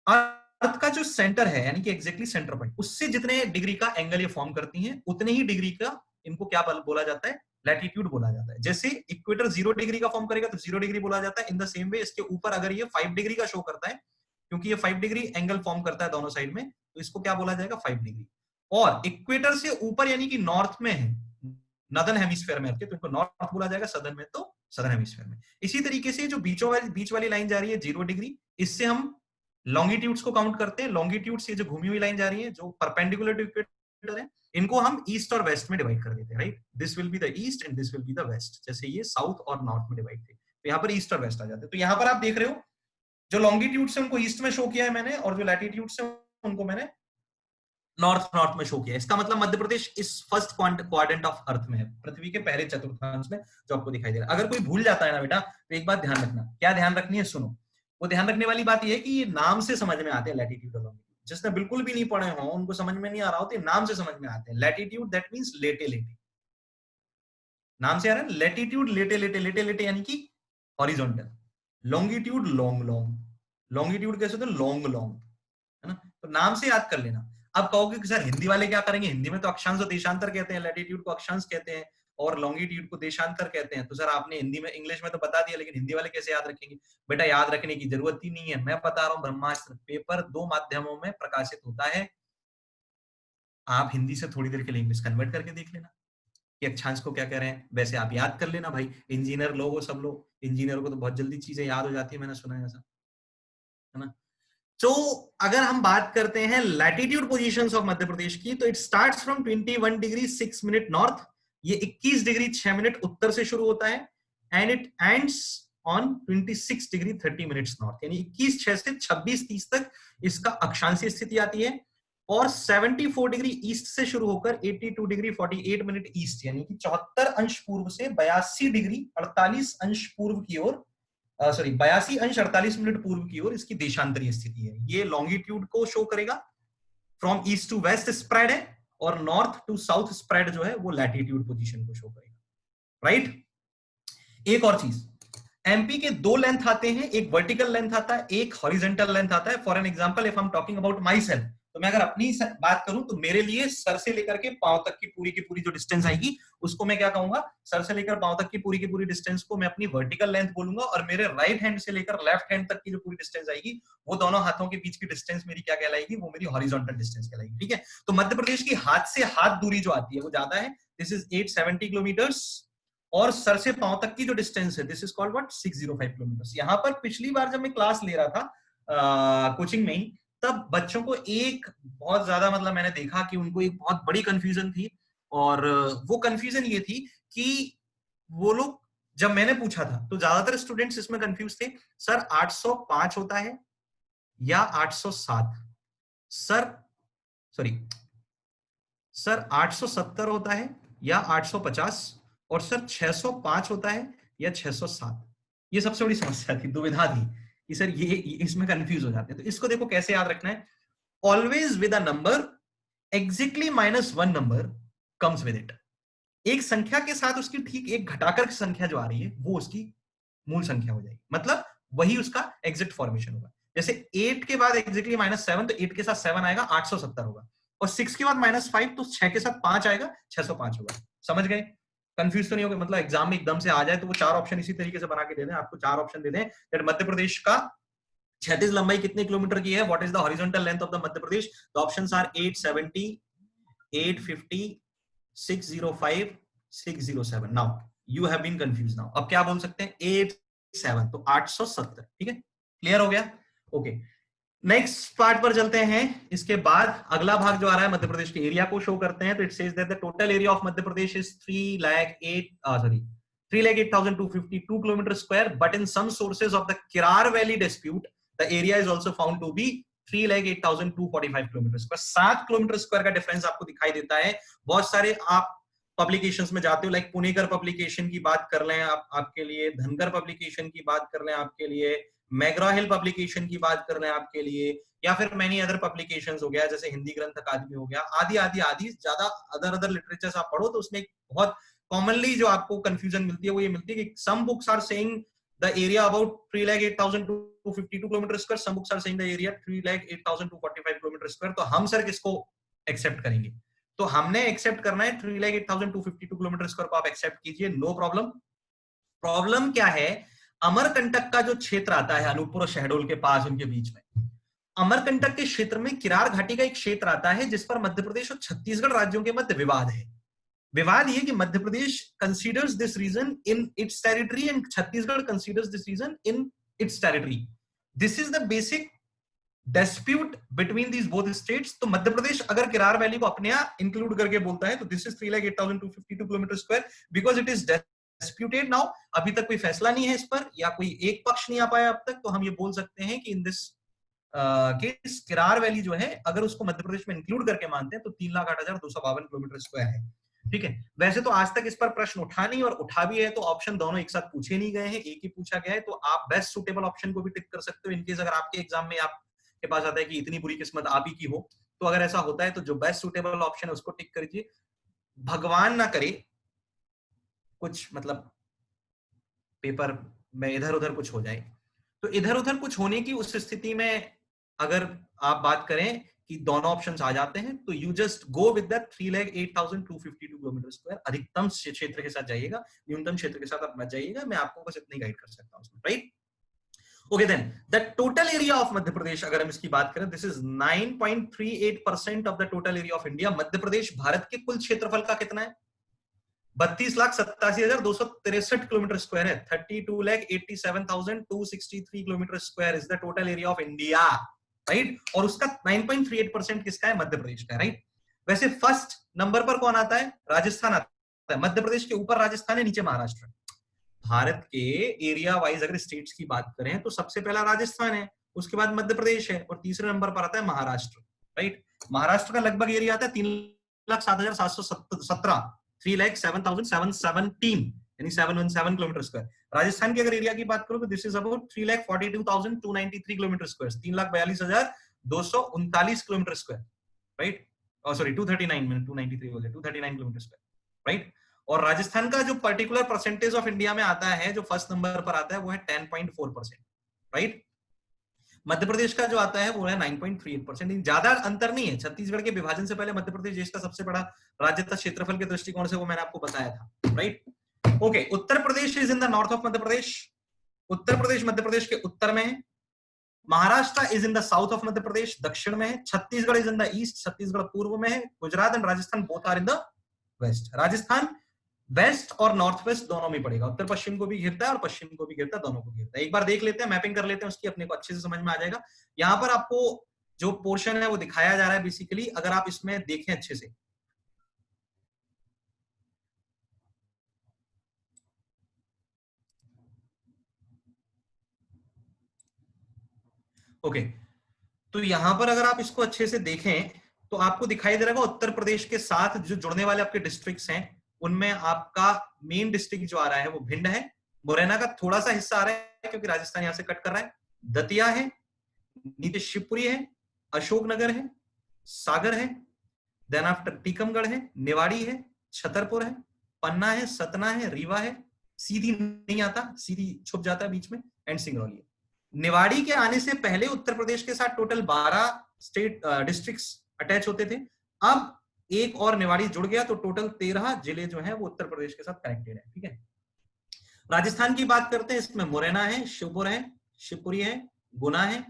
अर्थ का जो सेंटर है यानी कि एग्जैक्टली सेंटर पॉइंट, उससे जितने डिग्री का एंगल ये फॉर्म करती हैं, उतने ही डिग्री का इनको क्या बोला जाता है, लैटिट्यूड बोला जाता है। जैसे इक्वेटर 0 डिग्री का फॉर्म करेगा तो 0 डिग्री बोला जाता है। इन द सेम वे इसके ऊपर अगर ये 5 डिग्री का शो करता है, क्योंकि ये 5 डिग्री एंगल फॉर्म करता है दोनों साइड में, तो इसको क्या बोला जाएगा, 5 डिग्री। और इक्वेटर से ऊपर यानी कि नॉर्थ में है, नदर्न हेमिस्फीयर में, तो इनको नॉर्थ बोला जाएगा, सदर्न में तो सदर्न हेमिस्फीयर में। इसी तरीके से जो बीच वाली लाइन जा रही है 0 डिग्री, इससे हम लॉन्गिट्यूड्स को काउंट करते हैं। लॉन्गिट्यूड्स, ये जो घूमी हुई लाइन जा रही है जो परपेंडिकुलर टू इक्वेटर है, इनको हम ईस्ट और वेस्ट में डिवाइड कर देते हैं, right. This will be the east and this will be the west. जैसे ये साउथ और नॉर्थ में डिवाइड थे, तो यहाँ पर ईस्ट और वेस्ट आ जाते हैं। तो यहाँ पर आप देख रहे हो जो लॉन्गिट्यूड से उनको ईस्ट में शो किया है मैंने, और जो लैटिट्यूड से उनको मैंने नॉर्थ नॉर्थ में शो किया। इसका मतलब मध्य प्रदेश इस फर्स्ट क्वाड्रेंट ऑफ अर्थ में है, पृथ्वी के पहले चतुर्थांश में, जो आपको दिखाई दे रहा है। अगर कोई भूल जाता है ना बेटा, तो एक बात ध्यान रखना, क्या ध्यान रखनी है, सुनो। वो ध्यान रखने वाली बात यह है कि ये नाम से समझ में आते हैं लैटिट्यूड और लॉन्गिट्यूड। जिसने बिल्कुल भी नहीं पढ़े हो, उनको समझ में नहीं आ रहा हो, तो नाम से समझ में आते हैं। लैटिट्यूड दैट मींस लेटे लेटे, नाम से आ रहा है लैटिट्यूड, लेटे लेटे, लेटे लेटे यानी कि horizontal. Longitude long long, longitude कैसे होता है लॉन्ग लॉन्ग, है ना। तो नाम से याद कर लेना। अब कहोगे कि सर हिंदी वाले क्या करेंगे, हिंदी में तो अक्षांश और देशांतर कहते हैं, लैटिट्यूड को अक्षांश कहते हैं और लॉन्गिट्यूड को देशांतर कहते हैं। तो सर आपने हिंदी में इंग्लिश में तो बता दिया, लेकिन हिंदी वाले कैसे याद रखेंगे? बेटा याद रखने की जरूरत ही नहीं है, मैं बता रहा हूं ब्रह्मास्त्र पेपर 2 माध्यमों में प्रकाशित होता है। आप हिंदी से थोड़ी देर के लिए इंग्लिश कन्वर्ट करके देख लेना कि अक्षांश को क्या कह रहे हैं, वैसे आप याद कर लेना। भाई इंजीनियर लोग हो सब लोग, इंजीनियर को तो बहुत जल्दी चीजें याद हो जाती है, मैंने सुना है ऐसा, है ना। तो अगर हम बात करते हैं latitude positions of Madhya Pradesh की, तो it starts from 21 degree 6 minute north, ये 21 डिग्री 6 मिनट उत्तर से शुरू होता है, and it ends on 26 degree 30 minutes north, यानी 21 6 से 26 30 तक इसका अक्षांशीय स्थिति आती है। और 74 डिग्री ईस्ट से शुरू होकर 82 डिग्री 48 मिनट ईस्ट, यानी कि 74 अंश पूर्व से 82 डिग्री 48 अंश पूर्व की ओर, सॉरी 82 अंश 48 मिनट पूर्व की ओर इसकी देशांतरीय स्थिति है। ये लॉन्गिट्यूड को शो करेगा, from east to west spread है, और नॉर्थ टू साउथ स्प्रेड जो है वो लैटिट्यूड पोजीशन को शो करेगा, राइट। एक और चीज, एमपी के 2 लेंथ आते हैं, एक वर्टिकल लेंथ आता है, एक हॉरिजॉन्टल लेंथ आता है। For an example, if I am talking about my self, तो मैं अगर अपनी बात करूं तो मेरे लिए सर से लेकर के पांव तक की पूरी जो डिस्टेंस आएगी उसको मैं क्या कहूंगा, सर से लेकर पांव तक की पूरी डिस्टेंस को मैं अपनी वर्टिकल लेंथ बोलूंगा, और मेरे राइट हैंड से लेकर लेफ्ट हैंड तक की जो पूरी डिस्टेंस आएगी वो दोनों हाथों के बीच की डिस्टेंस मेरी क्या कहलाएगी, वो मेरी हॉरिजॉन्टल डिस्टेंस कहलाएगी, ठीक है। तो मध्य प्रदेश की हाथ से हाथ दूरी जो आती है वो ज्यादा है, दिस इज 870 किलोमीटर्स, और सर से पांव तक की जो डिस्टेंस है this is called what 605 kilometres. यहां पर पिछली बार जब मैं क्लास ले रहा था कोचिंग में ही, तब बच्चों को एक बहुत ज्यादा मतलब मैंने देखा कि उनको एक बहुत बड़ी कंफ्यूजन थी, और वो कंफ्यूजन ये थी कि वो लोग, जब मैंने पूछा था तो ज्यादातर स्टूडेंट्स इसमें कंफ्यूज थे, सर 805 होता है या 807, सर सॉरी सर 870 होता है या 850, और सर 605 होता है या 607। ये सबसे बड़ी समस्या थी, दुविधा थी कि सर ये इसमें कंफ्यूज हो जाते हैं। तो इसको देखो कैसे याद रखना है, always with a number exactly -1 number comes with it. एक संख्या के साथ उसकी ठीक एक घटाकर की संख्या जो आ रही है वो उसकी मूल संख्या हो जाएगी, मतलब वही उसका एग्जैक्ट फॉर्मेशन होगा। जैसे 8 के बाद एग्जैक्टली -7, तो 8 के साथ 7 आएगा 870 होगा, और 6 के बाद -5 तो 6 के साथ 5 आएगा 605 होगा। समझ गए? कंफ्यूज तो नहीं होगा, मतलब एग्जाम में एकदम से आ जाए तो वो 4 ऑप्शन इसी तरीके से बना के दे दें, आपको 4 ऑप्शन दे दें दैट मध्य प्रदेश का क्षैतिज लंबाई कितने किलोमीटर की है, what is the horizontal length of the Madhya Pradesh. The options are 870, 850, 605, 607। Now you have been confuse. नाउ अब क्या बोल सकते हैं, 87 तो 870, ठीक है, क्लियर हो गया, ओके। नेक्स्ट पार्ट पर चलते हैं। इसके बाद अगला भाग जो आ रहा है मध्य प्रदेश के एरिया को शो करते हैं। तो it says that the total area of Madhya Pradesh is 3,08,252 kilometre square, but in some sources of the Kirar valley dispute the area is also found to be 3,08,245 kilometre square. 7 kilometre square का difference आपको दिखाई देता है। बहुत सारे आप पब्लिकेशंस में जाते हो, लाइक पुणेकर पब्लिकेशन की बात कर लें आप, आपके लिए धनकर पब्लिकेशन की बात कर लें आपके लिए, मैग्रा हिल पब्लिकेशन की बात कर रहे हैं आपके लिए, या फिर मेनी अदर पब्लिकेशंस हो गया, जैसे हिंदी ग्रंथ अकादमी हो गया, आदि आदि आदि, ज्यादा अदर लिटरेचर्स आप पढ़ो तो उसमें बहुत कॉमनली जो आपको कंफ्यूजन मिलती है वो ये मिलती है कि some books are saying the area about 3,08,252 kilometre square, some books are saying the area 3,08,245 kilometre square. तो हम सर किसको एक्सेप्ट करेंगे? तो हमने एक्सेप्ट करना है 3,08,252 किलोमीटर स्क्वायर को आप एक्सेप्ट कीजिए, नो प्रॉब्लम। प्रॉब्लम क्या है, अमरकंटक का जो क्षेत्र आता है अनूपपुर और शहडोल के पास, उनके बीच में अमरकंटक के क्षेत्र में किरार घाटी का एक क्षेत्र आता है जिस पर मध्य प्रदेश और छत्तीसगढ़ राज्यों के मध्य विवाद है। विवाद यह कि Madhya Pradesh considers this region in its territory and Chhattisgarh considers this region in its territory. This is the basic dispute between these both states. तो मध्य प्रदेश अगर किरार वैली को अपने यहां इंक्लूड करके बोलता है तो this is 3,08,252 kilometre square because it is disputed now. अभी तक कोई फैसला नहीं है इस पर, या कोई एक पक्ष नहीं आ पाया अब तक, तो हम ये बोल सकते हैं कि in this case Kirar valley जो है अगर उसको मध्य प्रदेश में इंक्लूड करके मानते हैं तो 3,08,252 किलोमीटर स्क्वायर है। ठीक है। वैसे तो आज तक इस पर प्रश्न उठा नहीं, और उठा भी है तो ऑप्शन दोनों एक साथ पूछे नहीं गए हैं, एक ही पूछा गया है। तो आप बेस्ट सुटेबल ऑप्शन को भी टिक कर सकते हो इनकेस अगर आपके एग्जाम में आपके पास आता है कि इतनी बुरी किस्मत आप ही की हो। तो अगर ऐसा होता है तो जो बेस्ट सुटेबल ऑप्शन है उसको टिक करिए। भगवान ना करे कुछ मतलब पेपर में इधर उधर कुछ हो जाए। तो इधर उधर कुछ होने की उस स्थिति में अगर आप बात करें कि दोनों ऑप्शंस आ जाते हैं, तो you just go with that 3,08,252 kilometre square. अधिकतम क्षेत्र के साथ जाइएगा, न्यूनतम क्षेत्र के साथ आप मत जाइएगा। मैं आपको बस इतनी गाइड कर सकता हूं, right. Okay then the total area of Madhya Pradesh, अगर हम इसकी बात करें, this is 9.38% of the total area of India. Madhya Pradesh Bharat के कुल क्षेत्रफल का कितना है? 32,87,263 किलोमीटर स्क्वायर है। 32,87,263 kilometre square is the total area of India, right. और उसका 9.38% किसका है? मध्य प्रदेश का, राइट। वैसे फर्स्ट नंबर पर कौन आता है? राजस्थान आता है। मध्य प्रदेश के ऊपर राजस्थान है, नीचे महाराष्ट्र। भारत के एरिया वाइज अगर स्टेट्स की बात करें तो सबसे पहला राजस्थान है, उसके बाद मध्य प्रदेश है, और तीसरे नंबर पर आता है महाराष्ट्र, राइट। महाराष्ट्र का लगभग एरिया आता है 3,07,717, 3,07,717 यानी 717 किलोमीटर स्क्वायर। राजस्थान की अगर एरिया की बात करूं तो this is about 3,42,293 kilometre square, 3,42,239 kilometre square, right. Sorry 239 हो गया, 239 किलोमीटर स्क्वायर, राइट। और राजस्थान का जो पर्टिकुलर परसेंटेज ऑफ इंडिया में आता है, जो फर्स्ट नंबर पर आता है, वो है 10.4%, राइट। मध्य प्रदेश का जो आता है वो है 9.38%। ज्यादा अंतर नहीं है। छत्तीसगढ़ के विभाजन से पहले मध्य प्रदेश देश का सबसे बड़ा राज्य था क्षेत्रफल के दृष्टिकोण से, वो मैंने आपको बताया था, right. Okay, Uttar Pradesh is in the north of Madhya Pradesh. Uttar Pradesh Madhya Pradesh के उत्तर में है। Maharashtra is in the south of Madhya Pradesh, दक्षिण में है। Chhattisgarh is in the east, Chhattisgarh पूर्व में है। Gujarat and Rajasthan both are in the west. Rajasthan west और नॉर्थ वेस्ट दोनों में पड़ेगा, उत्तर पश्चिम को भी घेरता है और पश्चिम को भी घेरता है, दोनों को घेरता है। एक बार देख लेते हैं, मैपिंग कर लेते हैं उसकी, अपने को अच्छे से समझ में आ जाएगा। यहां पर आपको जो पोर्शन है वो दिखाया जा रहा है बेसिकली, अगर आप इसमें देखें अच्छे से। ओके, तो यहां पर अगर आप इसको अच्छे से देखें तो आपको दिखाई दे रहा है उत्तर प्रदेश के साथ जो जुड़ने वाले आपके डिस्ट्रिक्ट्स हैं, उनमें आपका मेन डिस्ट्रिक्ट जो आ रहा है वो भिंड है। मुरैना का थोड़ा सा हिस्सा आ रहा है क्योंकि राजस्थान यहां से कट कर रहा है। दतिया है, नीचे शिवपुरी है, अशोकनगर है, सागर है, देन आफ्टर टीकमगढ़ है, निवाड़ी है, छतरपुर है, पन्ना है, सतना है, रीवा है, सीधी नहीं आता, सीधी छुप जाता है बीच में, एंड सिंगरौली है। निवाड़ी के आने से पहले उत्तर प्रदेश के साथ टोटल 12 स्टेट डिस्ट्रिक्ट्स अटैच होते थे। अब एक और निवाड़ी जुड़ गया तो टोटल 13 जिले जो है वो उत्तर प्रदेश के साथ कनेक्टेड है, ठीक है। राजस्थान की बात करते हैं, इसमें मुरैना है, शिवपुर है, शिवपुरी है, गुना है,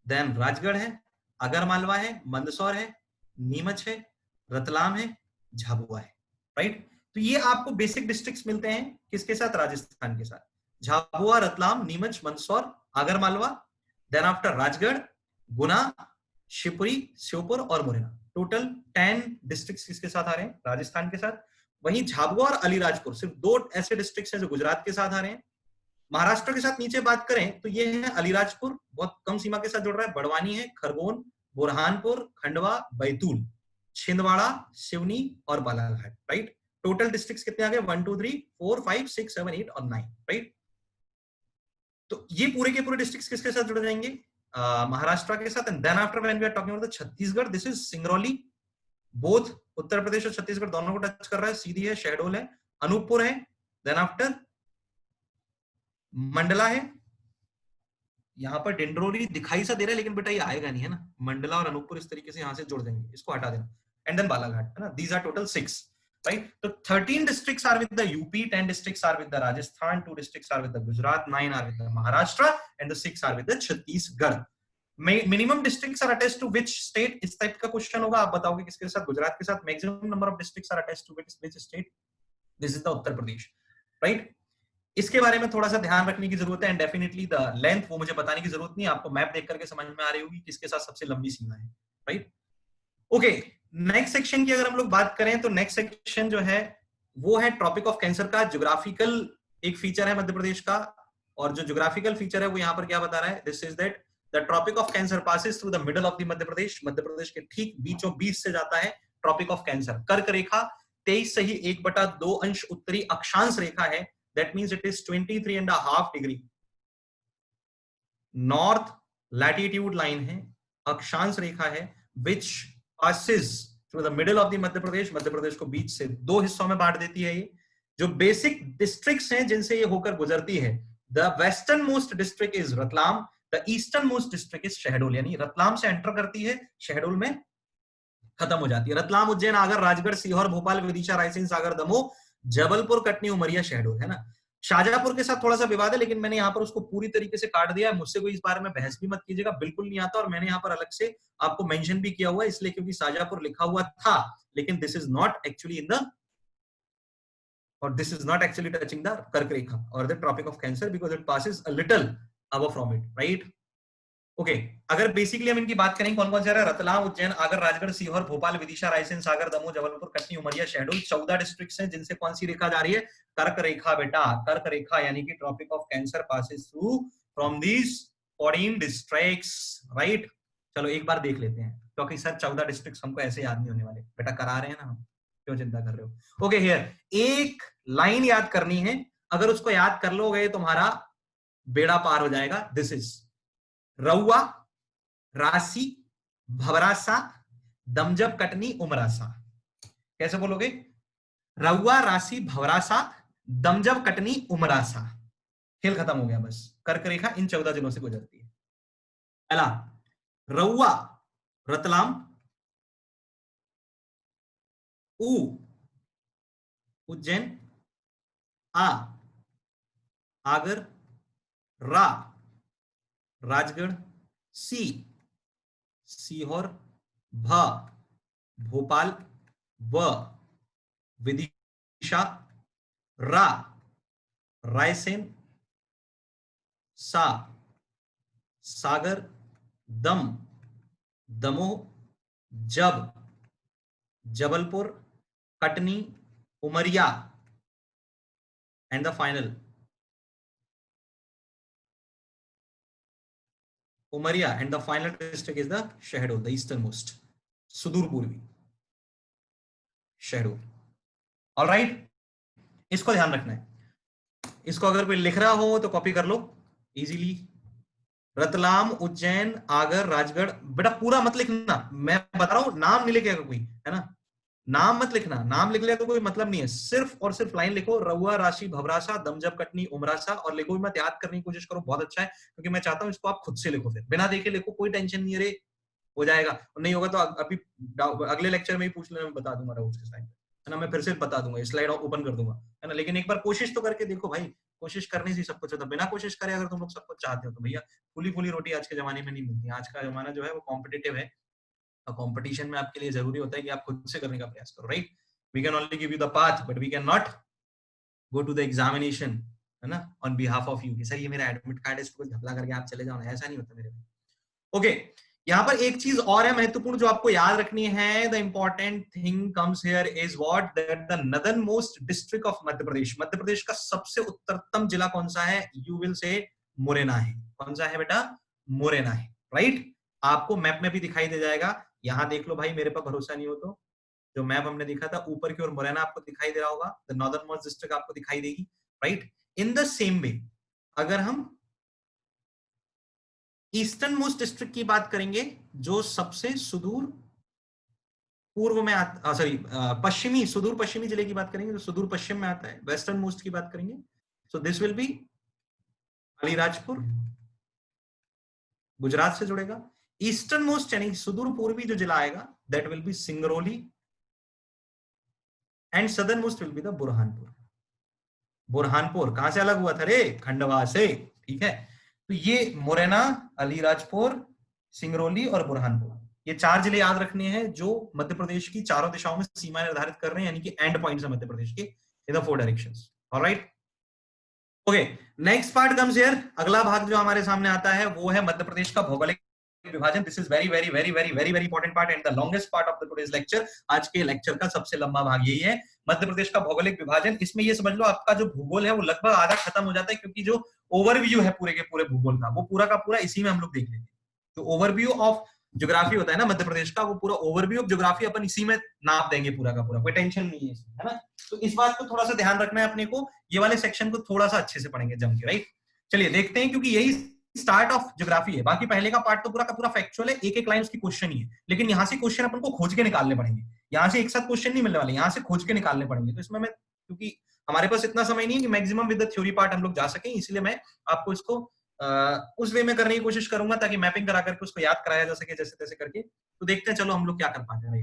देन राजगढ़ है, आगरमालवा है, मंदसौर है, नीमच है, रतलाम है, झाबुआ है, राइट। तो ये आपको बेसिक डिस्ट्रिक्ट्स मिलते हैं किसके साथ? राजस्थान के साथ। झाबुआ, रतलाम, नीमच, मंदसौर, आगरमालवा, देन आफ्टर राजगढ़, गुना, शिवपुरी, श्योपुर और मुरैना। टोटल 10 डिस्ट्रिक्ट्स किसके साथ आ रहे हैं? राजस्थान के साथ। वहीं झाबुआ और अलीराजपुर सिर्फ 2 ऐसे डिस्ट्रिक्ट्स हैं जो गुजरात के साथ आ रहे हैं। महाराष्ट्र के साथ नीचे बात करें तो ये है अलीराजपुर, बहुत कम सीमा के साथ जुड़ रहा है। बड़वानी है, खरगोन, बुरहानपुर, खंडवा, बैतूल, छिंदवाड़ा, सिवनी और बालाघाट, राइट। टोटल डिस्ट्रिक्ट्स कितने आ गए? 1 2 3 4 5 6 7 8 और 9, राइट। तो ये पूरे के पूरे डिस्ट्रिक्ट्स किसके साथ जुड़ जाएंगे? महाराष्ट्र के साथ। And then after when we are talking about the Chhattisgarh, this is Singrauli. Both Uttar Pradesh और छत्तीसगढ़ दोनों को टच कर रहा है। सीधी है, शहडोल है, अनूपपुर है, देन आफ्टर मंडला है। यहां पर डिंडोरी दिखाई सा दे रहा है लेकिन बेटा ये आएगा नहीं, है ना। मंडला और अनूपपुर इस तरीके से यहां से जोड़ देंगे, इसको हटा देना। एंड देन बालाघाट, है ना। These are total 6, right. तो 13 districts are with the UP, 10 districts are with the Rajasthan, 2 districts are with the Gujarat, 9 are with the Maharashtra and the 6 are with the Chhattisgarh. Minimum districts are attached to which state? इस type का question होगा, आप बताओगे किसके साथ? गुजरात के साथ। Maximum number of districts are attached to which state? This is the Uttar Pradesh, right. इसके बारे में थोड़ा सा ध्यान रखने की जरूरत है। एंड डेफिनेटली द लेंथ वो मुझे बताने की जरूरत नहीं, आपको मैप देख करके समझ में आ रही होगी किसके साथ सबसे लंबी सीमा है, राइट। ओके, नेक्स्ट सेक्शन की अगर हम लोग बात करें तो नेक्स्ट सेक्शन जो है वो है ट्रॉपिक ऑफ कैंसर का। ज्योग्राफिकल एक फीचर है मध्य प्रदेश का, और जो ज्योग्राफिकल फीचर है वो यहाँ पर क्या बता रहा है? This is that the tropic of cancer passes through the middle of the Madhya Pradesh. Madhya Pradesh के ठीक बीचों बीच से जाता है ट्रॉपिक ऑफ कैंसर। कर्क रेखा 23 सही 1/2 अंश उत्तरी अक्षांश रेखा है, that means it is 23.5 degree. North latitude line है, अक्षांश रेखा है, which passes through the middle of the Madhya Pradesh. Madhya Pradesh को बीच से 2 हिस्सों में बांट देती है। ये जो बेसिक डिस्ट्रिक्ट्स हैं जिनसे ये होकर गुजरती है, the western most district is Ratlam, the eastern most district is Shahdol. यानी रतलाम से एंटर करती है, शहडोल में खत्म हो जाती है। रतलाम, उज्जैन, आगर, राजगढ़, सीहोर, भोपाल, विदिशा, रायसेन, सागर, दमोह, जबलपुर, कटनी, उमरिया, शहडोल, है ना। शाहजहांपुर के साथ थोड़ा सा विवाद है, लेकिन मैंने यहाँ पर उसको पूरी तरीके से काट दिया है। मुझसे कोई इस बारे में बहस भी मत कीजिएगा, बिल्कुल नहीं आता। और मैंने यहाँ पर अलग से आपको मेंशन भी किया हुआ है, इसलिए क्योंकि शाहजहांपुर लिखा हुआ था, लेकिन this is not actually in the, और this is not actually touching the कर्क रेखा और the tropic of cancer, because it passes a little above from it, right. Okay, अगर बेसिकली हम इनकी बात करें कौन कौन से रहा है, रतलाम, उज्जैन, आगर, राजगढ़, सीहोर, भोपाल, विदिशा, रायसेन, सागर, दमोह, जबलपुर, कटनी, उमरिया, शहडोल, 14 डिस्ट्रिक्ट्स हैं जिनसे कौन सी रेखा जा रही है, कर्क रेखा बेटा। कर्क रेखा यानी कि tropic of cancer passes through from these 14 districts, right. चलो एक बार देख लेते हैं, क्योंकि सर 14 डिस्ट्रिक्ट्स हमको ऐसे याद नहीं होने वाले बेटा, करा रहे हैं ना हम, क्यों चिंता कर रहे हो। ओके, हियर एक लाइन याद करनी है, अगर उसको याद कर लोगे तुम्हारा बेड़ा पार हो जाएगा। दिस इज रउआ, राशि, भवरासा, दमजब, कटनी, उमरासा। कैसे बोलोगे? रउआ, राशि, भवरासा, दमजब, कटनी, उमरासा। खेल खत्म हो गया बस। कर्क रेखा इन 14 जिलों से गुजरती है। पहला रउआ, रतलाम, उ उज्जैन, आ आगर, रा राजगढ़, सी सीहोर, भ भोपाल, व विदिशा, रा रायसेन, सा सागर, दम दमोह, जब Jabalpur, Katni, Umaria, and the final Umaria, and the final district is the Shahdol, the eastern most, सुदूर पूर्वी शहडोल। ऑलराइट, इसको ध्यान रखना है। इसको अगर कोई लिख रहा हो तो कॉपी कर लो इजीली। रतलाम, उज्जैन, आगर, राजगढ़, बेटा पूरा मत लिखना, मैं बता रहा हूं, नाम नहीं लिखेगा कोई, है ना। नाम मत लिखना, नाम लिख लिया तो कोई मतलब नहीं है। सिर्फ और सिर्फ लाइन लिखो, रउआ, राशि, भवरासा, दमजब, कटनी, उमरासा, और लिखो मत, याद करने की कोशिश करो, बहुत अच्छा है, क्योंकि मैं चाहता हूं इसको आप खुद से लिखो, फिर बिना देखे लिखो, कोई टेंशन नहीं है रे, हो जाएगा। नहीं होगा तो अभी अगले लेक्चर में ही पूछ लेना, मैं बता दूंगा रोज के टाइम पे, है ना। मैं फिर से बता दूंगा, स्लाइड ओपन कर दूंगा, है ना। लेकिन एक बार कोशिश तो करके देखो भाई, कोशिश करने से सब कुछ होता है। बिना कोशिश करे अगर तुम लोग सब कुछ चाहते हो तो भैया फूली फूली रोटी आज के जमाने में नहीं मिलती। आज का जमाना जो है वो कॉम्पिटिटिव है, और कॉम्पिटिशन में आपके लिए जरूरी होता है कि आप खुद से करने का प्रयास करो, right. We can only give you the path, but we can not go to the examination, है ना, ऑन बिहाफ ऑफ यू, कि सर ये मेरा एडमिट कार्ड है, इसको घपला करके आप चले जाओ ना, ऐसा नहीं होता मेरे में। ओके, यहाँ पर एक चीज और है महत्वपूर्ण जो आपको याद रखनी है। The important thing comes here is what, that the northern most district of Madhya Pradesh, Madhya Pradesh का सबसे उत्तरतम जिला कौन सा है? यू विल से मुरैना है। कौन सा है बेटा? मुरैना है, राइट। आपको मैप में भी दिखाई दे जाएगा, यहां देख लो भाई, मेरे पर भरोसा नहीं हो तो जो मैप हमने देखा था, ऊपर की ओर मुरैना आपको दिखाई दे रहा होगा, द नॉर्दर्न मोस्ट डिस्ट्रिक्ट आपको दिखाई देगी, राइट। इन द सेम वे अगर हम ईस्टर्न मोस्ट डिस्ट्रिक्ट की बात करेंगे, जो सबसे सुदूर पूर्व में सॉरी पश्चिमी, सुदूर पश्चिमी जिले की बात करेंगे, जो सुदूर पश्चिम में आता है, वेस्टर्न मोस्ट की बात करेंगे, so this will B Alirajpur, Gujarat से जुड़ेगा। ईस्टर्न मोस्ट यानी सुदूर पूर्वी जो जिला आएगा, that will be Singrauli, and southern most will be the Burhanpur. Burhanpur कहां से अलग हुआ था रे? खंडवा से, ठीक है। तो ये मुरैना, अलीराजपुर, सिंगरौली और बुरहानपुर, ये 4 जिले याद रखने हैं जो मध्य प्रदेश की चारों दिशाओं में सीमा निर्धारित कर रहे हैं, यानी कि एंड पॉइंट्स है मध्य प्रदेश के in the 4 directions. Alright, okay, next part comes here. अगला भाग जो हमारे सामने आता है वो है मध्य प्रदेश का भौगोलिक विभाजन। This is very very very very very very important part and the longest part of the today's lecture. आज के लेक्चर का सबसे लंबा भाग यही है, मध्य प्रदेश का भौगोलिक विभाजन। इसमें ये समझ लो आपका जो भूगोल है वो लगभग आधा खत्म हो जाता है, क्योंकि जो ओवरव्यू है पूरे के पूरे भूगोल का, वो पूरा का पूरा इसी में हम लोग देख लेंगे। तो ओवरव्यू ऑफ ज्योग्राफी होता है ना मध्य प्रदेश का, वो पूरा ओवरव्यू ऑफ ज्योग्राफी अपन इसी में नाप देंगे पूरा का पूरा, कोई टेंशन नहीं है इसमें, है ना। तो इस बात को थोड़ा सा ध्यान रखना है अपने को, ये वाले सेक्शन को थोड़ा सा अच्छे से पढ़ेंगे जम के, राइट। चलिए देखते हैं, क्योंकि यही स्टार्ट ऑफ ज्योग्राफी है। बाकी पहले का पार्ट तो पूरा का पूरा फैक्चुअल है, एक एक लाइन उसकी क्वेश्चन ही है, लेकिन यहाँ से क्वेश्चन अपन को खोज के निकालने पड़ेंगे, यहाँ से एक साथ क्वेश्चन नहीं मिलने वाले, यहाँ से खोज के निकालने पड़ेंगे। तो इसमें मैं, क्योंकि हमारे पास इतना समय नहीं है कि maximum with the theory part हम लोग जा सकें, इसलिए मैं आपको इसको उस वे में करने की कोशिश करूंगा, ताकि मैपिंग करा करके उसको याद कराया जा सके जैसे तैसे करके। तो देखते हैं चलो हम लोग क्या कर पाते हैं।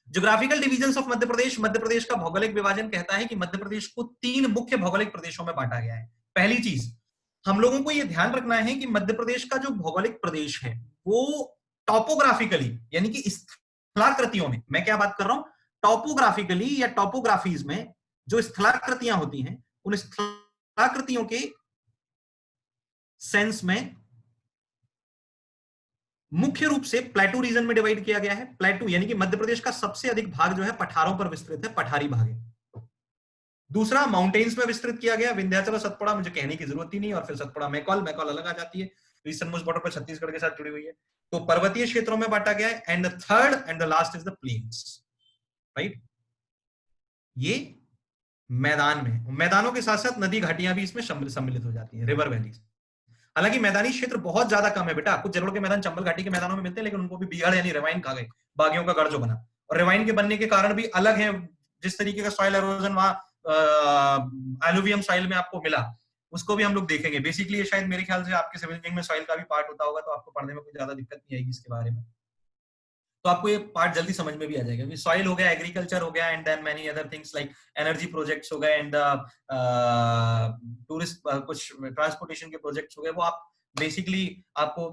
Geographical divisions of Madhya Pradesh. Madhya Pradesh का भौगोलिक विभाजन कहता है कि मध्य प्रदेश को 3 मुख्य भौगोलिक प्रदेशों में बांटा गया है। पहली चीज हम लोगों को यह ध्यान रखना है कि मध्य प्रदेश का जो भौगोलिक प्रदेश है वो टॉपोग्राफिकली, यानी कि स्थलाकृतियों में, मैं क्या बात कर रहा हूं, टॉपोग्राफिकली या टॉपोग्राफीज में जो स्थलाकृतियां होती हैं, उन स्थलाकृतियों के सेंस में मुख्य रूप से प्लेटू रीजन में डिवाइड किया गया है। प्लेटू यानी कि मध्य प्रदेश का सबसे अधिक भाग जो है पठारों पर विस्तृत है, पठारी भाग है। दूसरा माउंटेन्स में विस्तृत किया गया, विंध्याचल और सतपुड़ा मुझे कहने की जरूरत ही नहीं, और फिर सतपुड़ा मैकॉल अलग आ जाती है, ईस्टर्न मोस्ट बॉर्डर पर छत्तीसगढ़ के साथ जुड़ी हुई है। तो पर्वतीय क्षेत्रों में बांटा गया है। And the third and the last is the plains, right. ये मैदान में, मैदानों के साथ साथ नदी घाटियां भी इसमें सम्मिलित हो जाती है, रिवर वैलीज। हालांकि मैदानी क्षेत्र बहुत ज्यादा कम है बेटा, कुछ जलोढ़ के मैदान चंबल घाटी के मैदानों में मिलते हैं, लेकिन उनको भी बिहाड़ यानी रिवाइन कहा गया, बागियों का गढ़ जो बना, और रिवाइन के बनने के कारण भी अलग है। जिस तरीके का सॉइल एरोजन वहां एलुवियम सॉइल में आपको मिला, उसको भी हम लोग देखेंगे। बेसिकली ये शायद मेरे ख्याल से आपके सिविल इंजीनियरिंग में सॉइल का भी पार्ट होता होगा, तो आपको पढ़ने में कोई ज्यादा दिक्कत नहीं आएगी इसके बारे में, तो आपको ये पार्ट जल्दी समझ में भी आ जाएगा। सॉइल हो गया, एग्रीकल्चर हो गया, and then many other things like energy projects हो गए, एंड टूरिस्ट कुछ ट्रांसपोर्टेशन के प्रोजेक्ट्स हो गए, वो आप बेसिकली आपको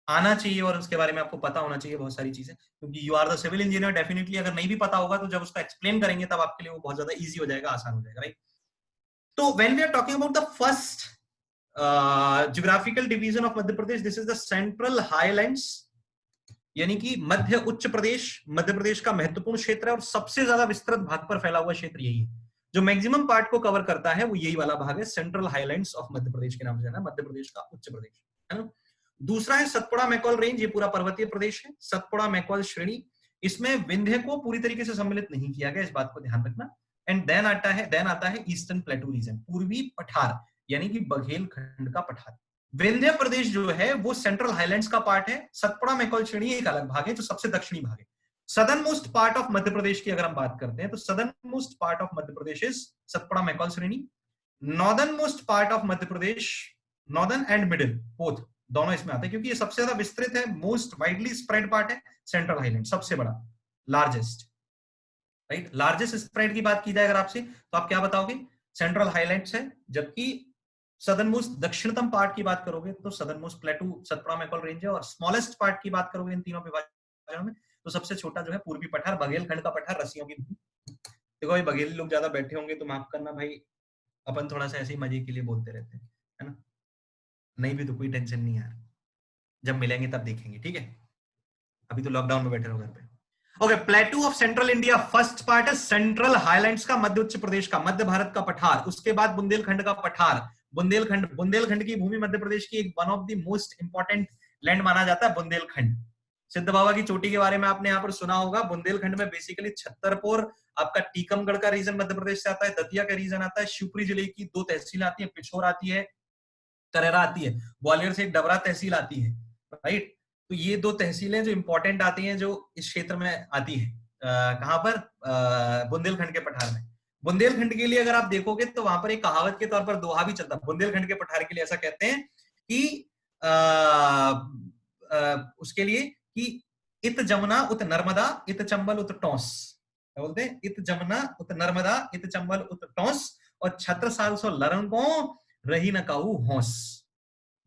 आना चाहिए और उसके बारे में आपको पता होना चाहिए बहुत सारी चीजें, क्योंकि you are the civil engineer. Definitely अगर नहीं भी पता होगा तो जब उसका एक्सप्लेन करेंगे तब आपके लिए वो बहुत ज्यादा इजी हो जाएगा, आसान हो जाएगा, राइट। तो when we are talking about the first geographical division of Madhya Pradesh, this is the central highlands, यानी कि मध्य उच्च प्रदेश मध्य प्रदेश का महत्वपूर्ण क्षेत्र है, और सबसे ज्यादा विस्तृत भाग पर फैला हुआ क्षेत्र यही है। जो मैक्सिमम पार्ट को कवर करता है वो यही वाला भाग है, central highlands of Madhya Pradesh के नाम से जाना, मध्य प्रदेश का उच्च प्रदेश, है ना। दूसरा है सतपुड़ा मैकॉल रेंज, ये पूरा पर्वतीय प्रदेश है, सतपुड़ा मैकॉल श्रेणी। इसमें विंध्य को पूरी तरीके से सम्मिलित नहीं किया गया, इस बात को ध्यान रखना। एंड देन आता है ईस्टर्न प्लेटू रीजन, पूर्वी पठार, यानी कि बघेलखंड का पठार। विंध्य प्रदेश जो है वो सेंट्रल हाईलैंड्स का पार्ट है। सतपुड़ा मैकॉल श्रेणी एक अलग भाग है जो सबसे दक्षिणी भाग है। Southern most part of Madhya Pradesh की अगर हम बात करते हैं तो southern most part of Madhya Pradesh is Satpura Maikal श्रेणी। Northern most part of Madhya Pradesh, northern and middle both, दोनों इसमें आते हैं, क्योंकि ये सबसे ज्यादा विस्तृत है, मोस्ट वाइडली स्प्रेड पार्ट है सेंट्रल हाईलैंड, सबसे बड़ा, लार्जेस्ट, राइट। लार्जेस्ट स्प्रेड की बात की जाए अगर आपसे, तो आप क्या बताओगे, सेंट्रल हाईलैंड्स है। जबकि सदर्न मोस्ट दक्षिणतम पार्ट की बात करोगे तो southern most प्लेटू Satpura McCall range है, और स्मॉलेस्ट पार्ट की बात करोगे इन तीनों विभाजनों में तो सबसे छोटा जो है पूर्वी पठार, बघेलखंड का पठार, रस्सियों की भूमि। देखो भाई बघेली लोग ज्यादा बैठे होंगे तो माफ करना भाई, अपन थोड़ा सा ऐसे ही मजे के लिए बोलते रहते हैं, है ना। नहीं भी तो कोई टेंशन नहीं यार, जब मिलेंगे तब देखेंगे, ठीक है। अभी तो लॉकडाउन में बैठे रहो घर पे। Okay, प्लेटू of central India, first part है सेंट्रल हाईलैंड्स का, मध्य उच्च प्रदेश का, मध्य भारत का पठार। उसके बाद बुंदेलखंड का पठार, बुंदेलखंड की भूमि मध्य प्रदेश की एक one of the most important land माना जाता है बुंदेलखंड। सिद्ध बाबा की चोटी के बारे में आपने यहाँ पर सुना होगा। बुंदेलखंड में बेसिकली छतरपुर, आपका टीकमगढ़ का रीजन मध्य प्रदेश से आता है, दतिया का रीजन आता है, शिवपुरी जिले की 2 तहसील आती है, पिछोर आती है, करेरा आती है, ग्वालियर से एक डबरा तहसील आती है, राइट। तो ये 2 तहसीलें जो इंपॉर्टेंट आती हैं, जो इस क्षेत्र में आती है, कहां पर, बुंदेलखंड के पठार में। बुंदेलखंड के लिए अगर आप देखोगे तो वहां पर एक कहावत के तौर पर दोहा भी चलता है बुंदेलखंड के पठार के लिए, ऐसा कहते हैं कि उसके लिए कि इत जमुना उत नर्मदा इत चंबल उत टॉस, क्या बोलते हैं, इत जमुना उत नर्मदा इत चंबल उत टॉस, और छत्र साल सो लरण को रही न काहू होस।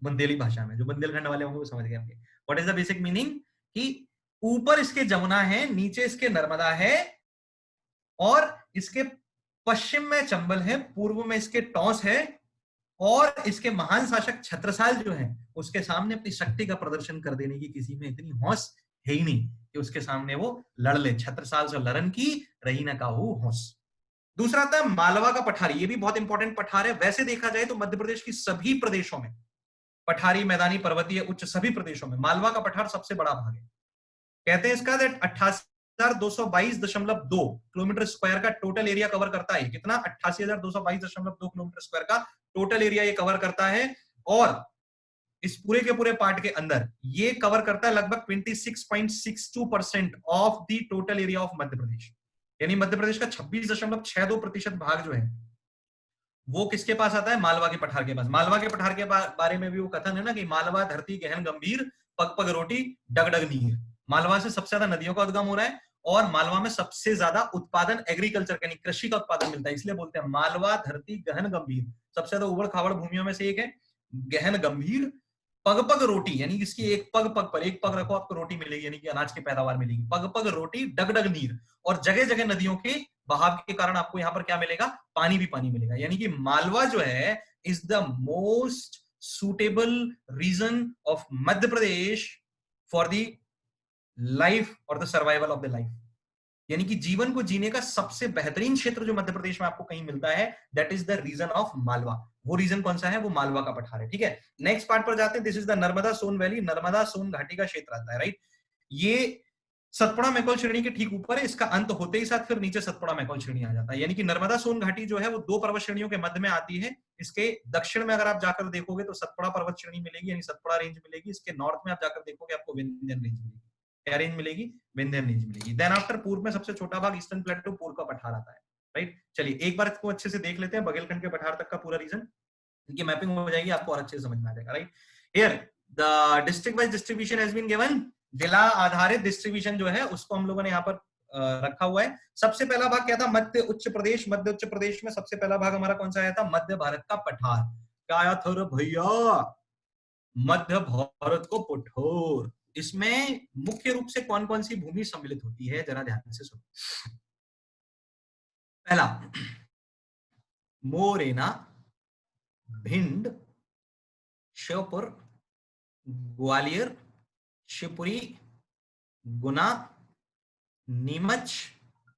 बुंदेली भाषा में, जो बुंदेलखंड वाले होंगे वो समझ गए होंगे। What is the basic meaning, कि ऊपर इसके जमुना है, नीचे इसके नर्मदा है, और इसके पश्चिम में चंबल है, पूर्व में इसके टॉस है, और इसके महान शासक छत्रसाल जो है उसके सामने अपनी शक्ति का प्रदर्शन कर देने की किसी में इतनी हौस है ही नहीं कि उसके सामने वो लड़ ले। छत्रसाल से लड़न की रही न काहू हौस। दूसरा आता है मालवा का पठार, ये भी बहुत इंपॉर्टेंट पठार है। वैसे देखा जाए तो मध्य प्रदेश की सभी प्रदेशों में पठारी, मैदानी, पर्वतीय, उच्च सभी प्रदेशों में मालवा का पठार सबसे बड़ा भाग है। कहते हैं इसका 88,222.2 किलोमीटर स्क्वायर का टोटल एरिया कवर करता है। कितना? 88,222.2 किलोमीटर स्क्वायर का टोटल एरिया ये कवर करता है। और इस पूरे के पूरे पार्ट के अंदर ये कवर करता है लगभग 26.62% of the total area of Madhya Pradesh. यानी मध्य प्रदेश का 26.62% भाग जो है वो किसके पास आता है? मालवा के पठार के पास। मालवा के पठार के बारे में भी वो कथन है ना कि मालवा धरती गहन गंभीर, पग पग रोटी, डगडग नीर। मालवा से सबसे ज्यादा नदियों का उद्गम हो रहा है और मालवा में सबसे ज्यादा उत्पादन एग्रीकल्चर यानी कृषि का उत्पादन मिलता है। इसलिए बोलते हैं मालवा धरती गहन गंभीर, सबसे ज्यादा उबड़ खाबड़ भूमियों में से एक है। गहन गंभीर, पग पग रोटी यानी इसकी एक पग पग पर एक पग रखो आपको रोटी मिलेगी, यानी कि अनाज की पैदावार मिलेगी। पग पग रोटी, डगडग नीर, और जगह जगह नदियों के बहाव के कारण आपको यहां पर क्या मिलेगा? पानी भी पानी मिलेगा। यानी कि मालवा जो है is the most suitable region of Madhya Pradesh for the life और the survival of the life. यानी कि जीवन को जीने का सबसे बेहतरीन क्षेत्र जो मध्य प्रदेश में आपको कहीं मिलता है, that is the region of Malwa. वो रीजन कौन सा है? वो मालवा का पठार है। ठीक है, नेक्स्ट पार्ट पर जाते हैं। This is the Narmada Son valley, Narmada Son घाटी का क्षेत्र आता है, राइट। ये सतपुड़ा मैकॉल श्रेणी के ठीक ऊपर है। इसका अंत होते ही साथ फिर नीचे सतपुड़ा मैकॉल श्रेणी आ जाता है। यानी कि नर्मदा सोन घाटी जो है वो दो पर्वत श्रेणियों के मध्य में आती है। इसके दक्षिण में अगर आप जाकर देखोगे तो सतपुड़ा पर्वत श्रेणी मिलेगी, यानी सतपुड़ा रेंज मिलेगी। इसके नॉर्थ में आप जाकर देखोगे आपको विंध्यन रेंज मिलेगी। क्या रेंज मिलेगी? विंध्यन रेंज मिलेगी। देन आफ्टर पूर्व में सबसे छोटा भाग ईस्टर्न प्लेटो, पूर्व का पठार आता है, राइट। चलिए एक बार इसको अच्छे से देख लेते हैं, बघेलखंड के पठार तक का पूरा रीजन। इनकी मैपिंग हो जाएगी, आपको और अच्छे से समझ में आ जाएगा, right. Here the district wise distribution has been given. जिला आधारित डिस्ट्रीब्यूशन जो है उसको हम लोगों ने यहाँ पर रखा हुआ है। सबसे पहला भाग क्या था? मध्य उच्च प्रदेश। मध्य उच्च प्रदेश में सबसे पहला भाग हमारा कौन सा आया था? मध्य भारत का पठार। क्या आया था रे भैया? मध्य भारत को पठार। इसमें मुख्य रूप से कौन कौन सी भूमि सम्मिलित होती है? जरा ध्यान से सुनो। पहला मोरेना, भिंड, श्योपुर, ग्वालियर, शिवपुरी, गुना, नीमच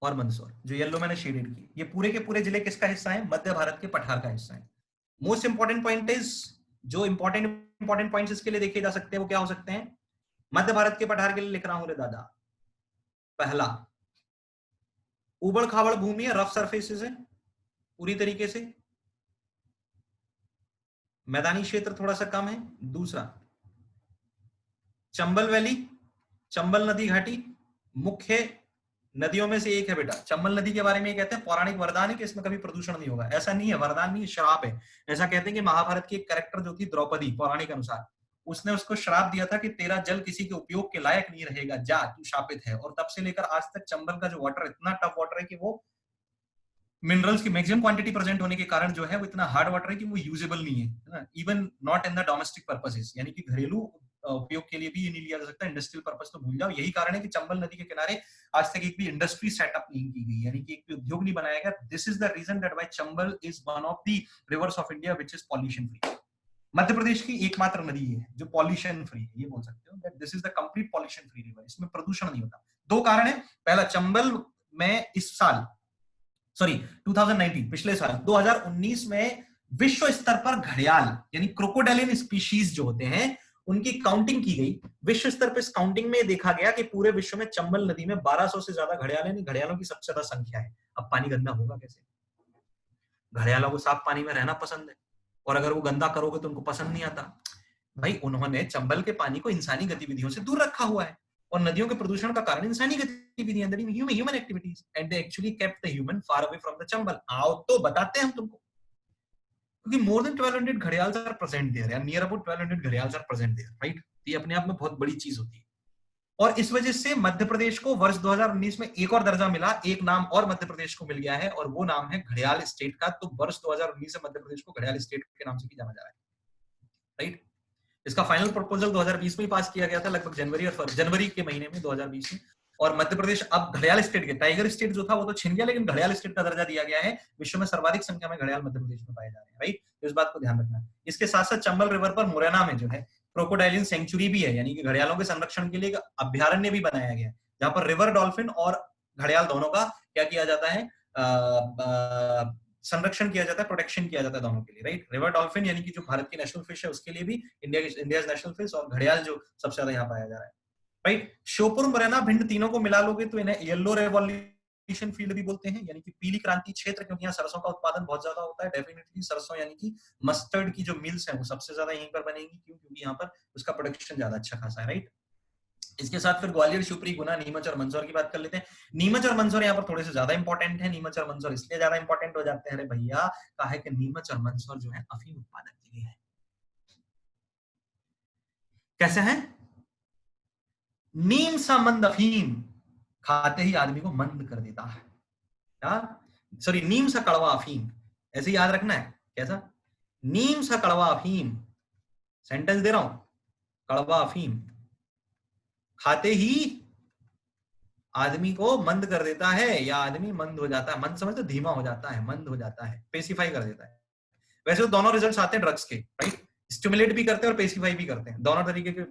और मंदसौर। जो येलो मैंने शेडेड की, ये पूरे के पूरे जिले किसका हिस्सा है? मध्य भारत के पठार का हिस्सा है। मोस्ट इंपॉर्टेंट पॉइंट इज, जो इंपॉर्टेंट पॉइंट्स इसके लिए देखे जा सकते हैं वो क्या हो सकते हैं? मध्य भारत के पठार के लिए लिख रहा हूं रे दादा। पहला, उबड़ खाबड़ भूमि है, रफ सरफेसेस है पूरी तरीके से, मैदानी क्षेत्र थोड़ा सा कम है। दूसरा, चंबल वैली, चंबल नदी घाटी मुख्य नदियों में से एक है बेटा। चंबल नदी के बारे में कहते हैं पौराणिक वरदान है कि इसमें कभी प्रदूषण नहीं होगा। ऐसा नहीं है, वरदान नहीं, श्राप है। ऐसा कहते हैं कि महाभारत की एक कैरेक्टर जो थी द्रौपदी, पौराणिक अनुसार उसने उसको श्राप दिया था कि तेरा जल किसी के उपयोग के लायक नहीं रहेगा, जा तू शापित है। और तब से लेकर आज तक चंबल का जो वाटर इतना टफ वाटर है कि वो मिनरल्स की मैक्सिमम क्वांटिटी प्रेजेंट होने के कारण जो है वो इतना हार्ड वाटर है कि वो यूजेबल नहीं है, even not in the domestic purposes. यानी कि घरेलू उपयोग के लिए भी ये नहीं लिया जा सकता, इंडस्ट्रियल पर्पस तो भूल जाओ। यही कारण है कि चंबल नदी के किनारे आज तक एक भी इंडस्ट्री सेटअप नहीं की गई, यानी कि एक भी उद्योग नहीं बनाया गया। This is the region that why Chambal is one of the rivers of India which is pollution free. Madhya Pradesh की एकमात्र नदी है जो पॉल्यूशन फ्री है। ये बोल सकते हो that this is the complete pollution free river. इसमें प्रदूषण नहीं होता। दो कारण है। पहला, चंबल में इस साल 2019 पिछले साल 2019 में विश्व स्तर पर घड़ियाल यानी क्रोकोडाइलिन स्पीशीज जो होते हैं उनकी काउंटिंग की गई। विश्व स्तर पर इस काउंटिंग में देखा गया कि पूरे विश्व में चंबल नदी में 1200 से ज्यादा घड़ियाल है। घड़ियालों की सबसे ज्यादा संख्या है। अब पानी गंदा होगा कैसे? घड़ियालों को साफ पानी में रहना पसंद है और अगर वो गंदा करोगे तो उनको पसंद नहीं आता। भाई उन्होंने चंबल के पानी को इंसानी गतिविधियों से दूर रखा हुआ है और नदियों के प्रदूषण का कारण इंसानी गतिविधियां, human activities, and they actually kept the human far away from the Chambal. आओ तो बताते हैं हम तुमको, क्योंकि more than 1200 gharials are present there, या near about 1200 gharials are present there, right. ये अपने आप में बहुत बड़ी चीज होती है। और इस वजह से मध्य प्रदेश को वर्ष 2019 में एक और दर्जा मिला, एक नाम और मध्य प्रदेश को मिल गया है और वो नाम है घड़ियाल स्टेट का। तो वर्ष 2019 से मध्य प्रदेश को घड़ियाल स्टेट के नाम से भी जाना जा रहा है, राइट। इसका फाइनल प्रपोजल 2020 में ही पास किया गया था, लगभग जनवरी के महीने में 2020 में। और मध्य प्रदेश अब घड़ियाल स्टेट के, टाइगर स्टेट जो था वो तो छिन गया, लेकिन घड़ियाल स्टेट का दर्जा दिया गया है। विश्व में सर्वाधिक संख्या में घड़ियाल मध्य प्रदेश में पाए जा रहे हैं, राइट। तो इस बात को ध्यान रखना। इसके साथ साथ चंबल रिवर पर मुरैना में जो है क्रोकोडाइलिन सेंचुरी भी है, यानी कि घड़ियालों के संरक्षण के लिए एक अभ्यारण्य भी बनाया गया है, जहां पर रिवर डॉल्फिन और घड़ियाल दोनों का क्या किया जाता है, संरक्षण किया जाता है, प्रोटेक्शन किया जाता है दोनों के लिए, राइट। रिवर डॉल्फिन यानी कि जो भारत की नेशनल फिश है उसके लिए भी इंडिया नेशनल फिश, और घड़ियाल जो सबसे ज्यादा यहाँ पाया जा रहा है, राइट। श्योपुर, मुरैना, भिंड तीनों को मिला लोगे तो इन्हें येलो रेवोल्यूशन फील्ड भी बोलते हैं, यानी कि पीली क्रांति क्षेत्र, क्योंकि यहाँ सरसों का उत्पादन बहुत ज्यादा होता है। डेफिनेटली सरसों यानी कि मस्टर्ड की जो मिल्स है वो सबसे ज्यादा यहीं पर बनेंगी, क्यों, क्योंकि यहाँ पर उसका प्रोडक्शन ज्यादा अच्छा खासा है, राइट। इसके साथ फिर ग्वालियर, शिवपुरी, गुना, नीमच और मंदसौर की बात कर लेते हैं। नीमच और मंदसौर यहाँ पर थोड़े से ज्यादा इंपॉर्टेंट है। नीमच और मंदसौर इसलिए ज्यादा इंपॉर्टेंट हो जाते हैं, अरे भैया, काहे कि नीमच और मंदसौर जो है अफीम उत्पादक के लिए है। कैसे है? नीम सा मंद अफीम खाते ही आदमी को मंद कर देता है, सॉरी, नीम सा कड़वा अफीम, ऐसे याद रखना है। कैसा? नीम सा कड़वा अफीम, सेंटेंस दे रहा हूं, कड़वा अफीम खाते ही आदमी को मंद कर देता है, या आदमी मंद हो जाता है। मंद समझ तो धीमा हो जाता है, मंद हो जाता है, पेसिफाई कर देता है। वैसे तो दोनों रिजल्ट्स आते हैं ड्रग्स के, राइट। स्टिमुलेट भी करते हैं और पेसिफाई भी करते हैं, दोनों तरीके के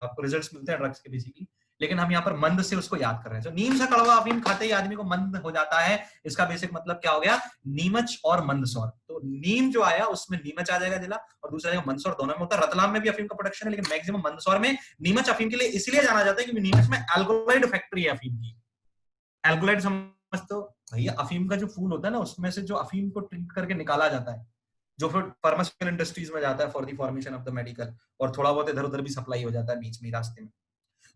आपको रिजल्ट्स मिलते हैं ड्रग्स के बेसिकली। लेकिन हम यहाँ पर मंद से उसको याद कर रहे हैं। तो नीम सा कड़वा अफीम खाते ही आदमी को मंद हो जाता है, इसका बेसिक मतलब क्या हो गया? नीमच और मंदसौर। तो नीम जो आया उसमें नीमच आ जाएगा जिला, और दूसरा जाएगा मंदसौर, दोनों में होता है। रतलाम में भी अफीम का प्रोडक्शन है, लेकिन मैक्सिमम मंदसौर में। नीमच अफीम के लिए इसलिए जाना जाता है क्योंकि नीमच में एल्कोलाइड फैक्ट्री है अफीम की। एल्कोलाइड समझ तो भैया, अफीम का जो फूल होता है ना, उसमें से जो अफीम को ट्रीट करके निकाला जाता है, जो फिर फार्मास्यूटिकल इंडस्ट्रीज में जाता है for the formation of the medical, और थोड़ा बहुत इधर उधर भी सप्लाई हो जाता है बीच में रास्ते में।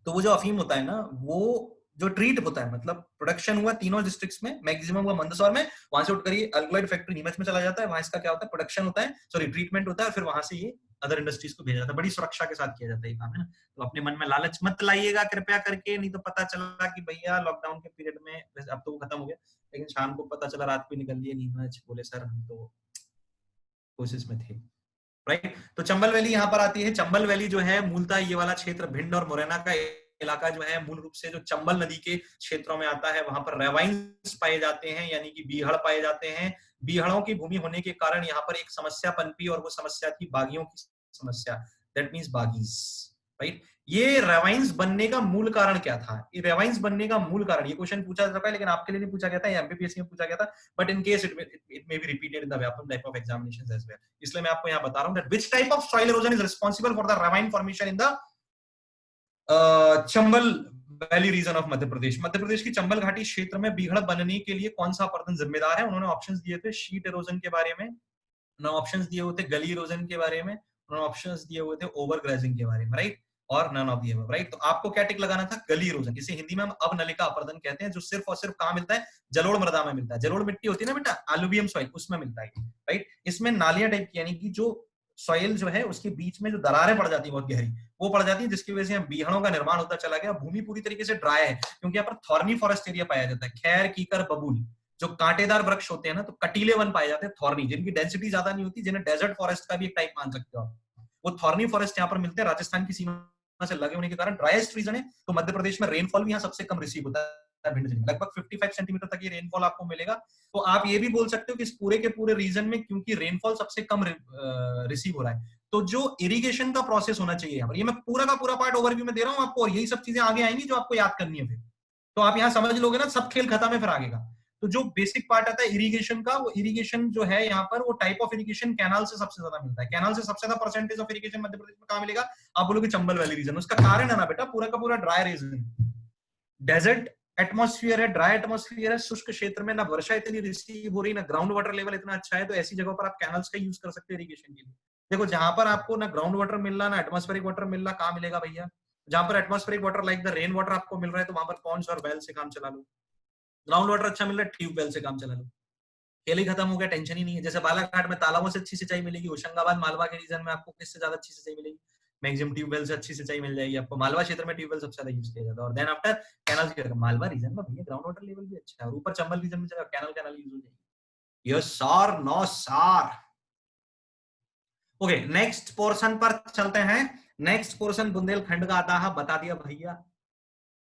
तो वो जो अफीम होता है ना, वो जो ट्रीट होता है, मतलब प्रोडक्शन हुआ तीनों डिस्ट्रिक्ट्स में, मैक्सिमम हुआ मंदसौर में, वहां से उठ कर ये अल्कोलाइड फैक्ट्री नीमच में चला जाता है। वहां इसका क्या होता है? प्रोडक्शन होता है, सॉरी, ट्रीटमेंट होता है, और फिर वहां से ये अदर इंडस्ट्रीज को भेजा जाता है। बड़ी सुरक्षा के साथ किया जाता है ये काम, है ना। तो अपने मन में लालच मत लाइएगा कृपया करके, नहीं तो पता चला कि भैया लॉकडाउन के पीरियड में, अब तो वो खत्म हो गया, लेकिन शाम को पता चला रात को निकल लिए नीमच, बोले सर हम तो कोशिश में थे, राइट। तो चंबल वैली यहाँ पर आती है। चंबल वैली जो है मूलतः ये वाला क्षेत्र भिंड और मुरैना का इलाका जो है मूल रूप से जो चंबल नदी के क्षेत्रों में आता है। वहां पर रेवाइन्स पाए जाते हैं, यानी कि बीहड़ पाए जाते हैं। बीहड़ों की भूमि होने के कारण यहाँ पर एक समस्या पनपी, और वो समस्या थी बागियों की समस्या, दैट मीन्स बागीज, राइट। ये रेवाइन्स बनने का मूल कारण क्या था? ये रेवाइन्स बनने का मूल कारण, ये क्वेश्चन पूछा जाता है, लेकिन आपके लिए नहीं पूछा गया था, एमपीपीएससी में पूछा गया था, but in case it may be repeated in the weapon type of examinations as well, इसलिए मैं आपको यहाँ बता रहा हूँ that which type of soil erosion is responsible for the ravine formation in the Chambal valley region of Madhya Pradesh. Madhya Pradesh की चंबल घाटी क्षेत्र में बीहड़ बनने के लिए कौन सा अपरदन जिम्मेदार है? उन्होंने ऑप्शंस दिए थे शीट इरोजन के बारे में, उन्होंने ऑप्शंस दिए हुए थे गली इरोजन के बारे में, उन्होंने ऑप्शंस दिए हुए थे ओवर ग्रेजिंग के बारे में, राइट, और none of the above, right. तो आपको क्या टिक लगाना था? गली इरोजन, जिसे हिंदी में हम अवनलिका अपरदन कहते हैं, जो सिर्फ और सिर्फ कहां मिलता है? जलोढ़ मृदा में मिलता है। जलोढ़ मिट्टी होती है ना बेटा, एलुवियम सॉइल, उसमें मिलता है, राइट। इसमें नालियां टाइप की, यानी कि जो सॉइल जो है उसके बीच में जो दरारें पड़ जाती है बहुत गहरी, वो पड़ जाती है, जिसकी वजह से यहाँ बीहड़ों का निर्माण होता चला गया। भूमि पूरी तरीके से ड्राई है, क्योंकि यहाँ पर थॉर्नी फॉरेस्ट एरिया पाया जाता है। खैर, कीकर, बबूल, जो कांटेदार वृक्ष होते हैं ना, तो कटीले वन पाए जाते हैं, थॉर्नी, जिनकी डेंसिटी ज्यादा नहीं होती, जिन्हें डेजर्ट फॉरेस्ट का भी एक टाइप मान सकते हो, वो थॉर्नी फॉरेस्ट यहाँ पर मिलते हैं। राजस्थान की सीमा से लगे होने के कारण ड्राइएस्ट रीजन है, तो मध्य प्रदेश में रेनफॉल भी यहाँ सबसे कम रिसीव होता है। भिंड जिले में लगभग 55 सेंटीमीटर तक ये रेनफॉल आपको मिलेगा। तो आप ये भी बोल सकते हो कि इस पूरे के पूरे रीजन में, क्योंकि रेनफॉल सबसे कम रिसीव हो रहा है, तो जो इरिगेशन का प्रोसेस होना चाहिए यहाँ पर, ये मैं पूरा का पूरा पार्ट ओवरव्यू में दे रहा हूँ आपको, और यही सब चीजें आगे आएंगी जो आपको याद करनी है। फिर तो आप यहाँ समझ लोगे ना, सब खेल खत्म है फिर आगे का। तो जो बेसिक पार्ट आता है इरिगेशन का, वो इरिगेशन जो है यहाँ पर, वो टाइप ऑफ इरिगेशन कैनाल से सबसे ज्यादा मिलता है। कैनाल से सबसे ज्यादा percentage of irrigation Madhya Pradesh में कहाँ मिलेगा? आप बोलोगे चंबल वैली रीजन। उसका कारण है ना बेटा, पूरा का पूरा ड्राई रीजन, डेजर्ट एटमॉस्फेयर है, ड्राई एटमॉस्फेयर है, शुष्क क्षेत्र में ना वर्षा इतनी रिसीव हो रही, ना ग्राउंड वाटर लेवल इतना अच्छा है। तो ऐसी जगह पर आप कैनल्स का यूज कर सकते हो इरिगेशन के लिए। देखो, जहां पर आपको ना ग्राउंड वाटर मिल रहा, ना एटमॉस्फेरिक वाटर मिल रहा, कहाँ मिलेगा भैया? जहां पर atmospheric water like the rain water आपको मिल रहा है, तो वहां पर पॉन्ड्स और वेल से काम चला लो। ग्राउंड वाटर अच्छा मिल रहा है, ट्यूबवेल से काम चला लो, खेल ही खत्म हो गया, टेंशन ही नहीं है। जैसे बालाघाट में तालाबों से अच्छी सिंचाई मिलेगी, होशंगाबाद मालवा के रीजन में आपको किससे ज्यादा अच्छी सिंचाई मिलेगी? मैक्सिमम ट्यूबवेल से अच्छी सिंचाई मिल जाएगी आपको। मालवा क्षेत्र में ट्यूबवेल सबसे ज्यादा यूज किया जाता है, और देन आफ्टर कैनल की, मालवा रीजन में भैया ग्राउंड वाटर लेवल भी अच्छा है, और ऊपर चंबल रीजन में कैनल कैनल यूज हो जाएगी। Yes sir, no sir. Okay, next portion पर चलते हैं। नेक्स्ट पोर्शन बुंदेलखंड का आता है, बता दिया भैया।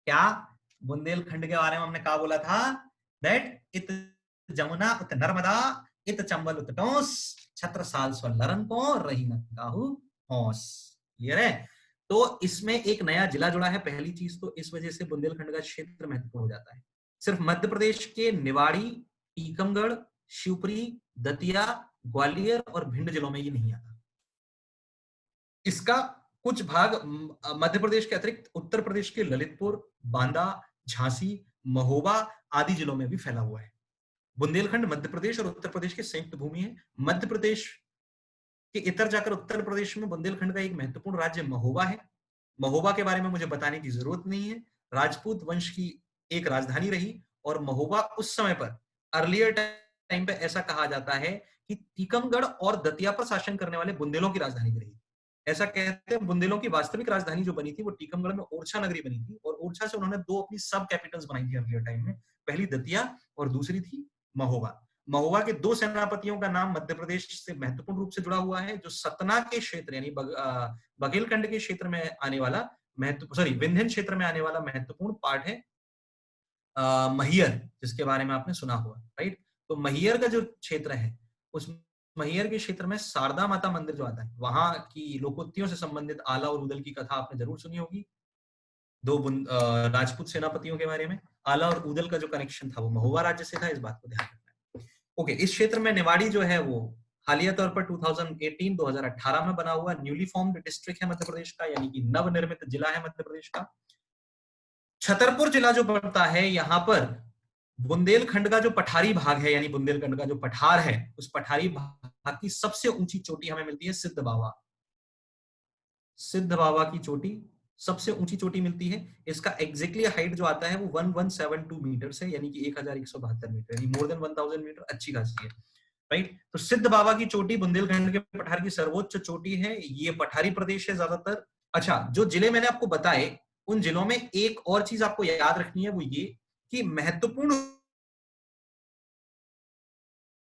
क्या बुंदेलखंड के बारे में हमने कहा बोला था? दैट इत जमुना उत नर्मदा इत चंबल उत टोस छत्रसाल स्वलरन को रही न काहू होस। क्लियर है? तो इसमें एक नया जिला जुड़ा है, पहली चीज तो इस वजह से बुंदेलखंड का क्षेत्र महत्वपूर्ण हो जाता है। सिर्फ मध्य प्रदेश के निवाड़ी, टीकमगढ़, शिवपुरी, दतिया, ग्वालियर और भिंड जिलों में ये नहीं आता। इसका कुछ भाग मध्य प्रदेश के अतिरिक्त उत्तर प्रदेश के ललितपुर, बांदा, झांसी, महोबा आदि जिलों में भी फैला हुआ है। बुंदेलखंड मध्य प्रदेश और उत्तर प्रदेश की संयुक्त भूमि है। मध्य प्रदेश के इतर जाकर उत्तर प्रदेश में बुंदेलखंड का एक महत्वपूर्ण राज्य महोबा है। महोबा के बारे में मुझे बताने की जरूरत नहीं है। राजपूत वंश की एक राजधानी रही और महोबा उस समय पर अर्लियर टाइम पे ऐसा कहा जाता है कि टीकमगढ़ और दतिया पर शासन करने वाले बुंदेलों की राजधानी रही। ऐसा कहते हैं बुंदेलों की वास्तविक राजधानी जो बनी थी वो टीकमगढ़ में ओरछा नगरी बनी थी और ओरछा से उन्होंने दो अपनी सब कैपिटल्स बनाई थी अर्लियर टाइम में, पहली दतिया और दूसरी थी महोबा। महोबा के दो सेनापतियों का नाम मध्य प्रदेश से महत्वपूर्ण रूप से जुड़ा हुआ है। जो सतना के क्षेत्र यानी बघेलखंड के क्षेत्र में आने वाला विंध्यन क्षेत्र में आने वाला महत्वपूर्ण पार्ट है महियर, जिसके बारे में आपने सुना हुआ, राइट। तो महियर का जो क्षेत्र है उस महियर के क्षेत्र में शारदा माता मंदिर जो आता है, वहां की लोकोक्तियों से संबंधित आला और उदल की कथा आपने जरूर सुनी होगी। दो राजपूत सेनापतियों के बारे में आला और उदल का जो कनेक्शन था वो महोबा राज्य से था, इस बात को ध्यान रखना है। ओके, इस क्षेत्र में निवाड़ी जो है वो हालिया तौर पर 2018 में बना हुआ न्यूली फॉर्म्ड डिस्ट्रिक्ट है मध्य प्रदेश का, यानी कि नवनिर्मित जिला है मध्य प्रदेश का। छतरपुर जिला जो पड़ता है यहाँ पर बुंदेलखंड का जो पठारी भाग है, यानी बुंदेलखंड का जो पठार है, उस पठारी भाग की सबसे ऊंची चोटी हमें मिलती है सिद्ध बाबा। सिद्ध बाबा की चोटी सबसे ऊंची चोटी मिलती है। इसका एग्जैक्टली हाइट जो आता है वो 1172 मीटर है, यानी कि 1172 मीटर, यानी मोर देन 1000 मीटर, अच्छी खासी है, राइट। तो सिद्ध बाबा की चोटी बुंदेलखंड के पठार की सर्वोच्च चोटी है। ये पठारी प्रदेश है ज्यादातर। अच्छा, जो जिले मैंने आपको बताए उन जिलों में एक और चीज आपको याद रखनी है, वो ये कि महत्वपूर्ण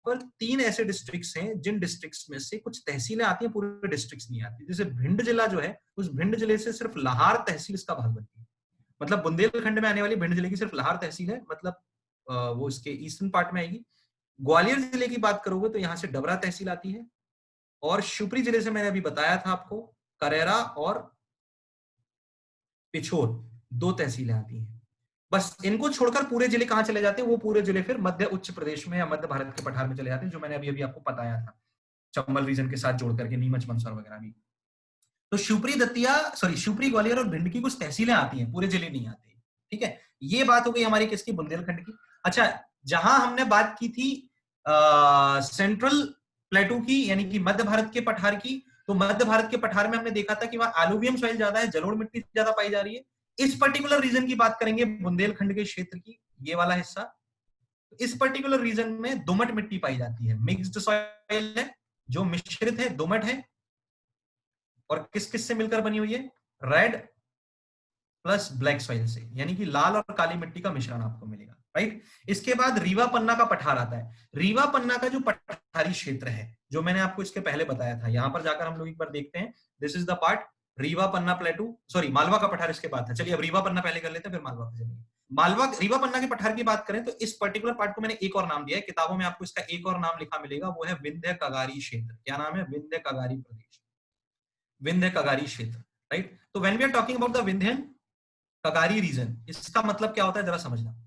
पर 3 ऐसे डिस्ट्रिक्ट्स हैं जिन डिस्ट्रिक्ट्स में से कुछ तहसीलें आती हैं, पूरे डिस्ट्रिक्ट्स नहीं आती। जैसे भिंड जिला जो है, उस भिंड जिले से सिर्फ लाहार तहसील इसका भाग बनती है। मतलब बुंदेलखंड में आने वाली भिंड जिले की सिर्फ लाहार तहसील है, मतलब वो इसके ईस्टर्न पार्ट में आएगी। ग्वालियर जिले की बात करोगे तो यहाँ से डबरा तहसील आती है, और शिवपुरी जिले से मैंने अभी बताया था आपको करेरा और पिछोर 2 तहसीलें आती हैं। बस इनको छोड़कर पूरे जिले कहां चले जाते हैं, वो पूरे जिले फिर मध्य उच्च प्रदेश में या मध्य भारत के पठार में चले जाते हैं, जो मैंने अभी अभी आपको बताया था चंबल रीजन के साथ जोड़ करके, नीमच मंदसौर वगैरह भी। तो शिवपुरी ग्वालियर और भिंड की कुछ तहसीलें आती हैं, पूरे जिले नहीं आते, ठीक है। ये बात हो गई हमारी किसकी, बुंदेलखंड की। अच्छा, जहां हमने बात की थी सेंट्रल प्लेटू की, यानी कि मध्य भारत के पठार की, तो मध्य भारत के पठार में हमने देखा था कि वहां एलुवियम सॉइल ज्यादा है, जलोढ़ मिट्टी ज्यादा पाई जा रही है। इस पर्टिकुलर रीजन की बात करेंगे बुंदेलखंड के क्षेत्र की, ये वाला हिस्सा, इस पर्टिकुलर रीजन में दोमट मिट्टी पाई जाती है, मिक्स्ड सॉइल है, जो मिश्रित है, दोमट है, और किस किस से मिलकर बनी हुई है, रेड प्लस ब्लैक सॉइल से, यानी कि लाल और काली मिट्टी का मिश्रण आपको मिलेगा, राइट। इसके बाद रीवा पन्ना का पठार आता है। रीवा पन्ना का जो पठारी क्षेत्र है, जो मैंने आपको इसके पहले बताया था, यहां पर जाकर हम लोग एक बार देखते हैं। This is the part Rewa Panna प्लेटू, Malwa का पठार इसके बाद था। चलिए अब रीवा पन्ना पहले कर लेते हैं, फिर मालवा पे चलेंगे। मालवा रीवा पन्ना के पठार की बात करें तो इस पर्टिकुलर पार्ट को मैंने एक और नाम दिया है, किताबों में आपको इसका एक और नाम लिखा मिलेगा, वो है विंध्य कगारी क्षेत्र। क्या नाम है, विंध्य कगारी प्रदेश, विंध्य कगारी क्षेत्र, राइट। तो when we are talking about the Vindhyan Kagari region, इसका मतलब क्या होता है जरा समझना।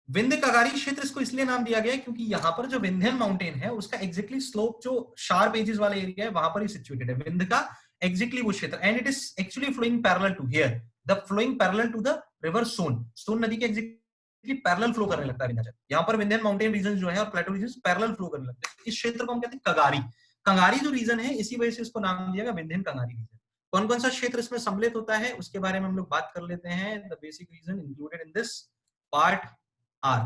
विंध्य कगारी क्षेत्र इसको इसलिए नाम दिया गया है क्योंकि यहाँ पर जो विंध्यन माउंटेन है उसका एग्जैक्टली स्लोप जो शार्प एजेस वाला एरिया है वहां पर ही सिचुएटेड है, विंध्य का एग्जैक्टली वो क्षेत्र, and it is actually flowing parallel to here the flowing parallel to the river Son. Son नदी के एग्जैक्टली पैरेलल फ्लो करने लगता है विंध्याचल। यहाँ पर विंध्यन माउंटेन रीजन जो है और प्लेटो रीजन पैरेलल फ्लो करने लगते हैं। इस क्षेत्र को हम कहते हैं कगारी। कगारी जो रीजन है, इसी वजह से इसको नाम दिया गया विंध्यन कगारी रीजन। कौन कौन सा क्षेत्र इसमें सम्मिलित होता है उसके बारे में हम लोग बात कर लेते हैं। The basic region included in this part are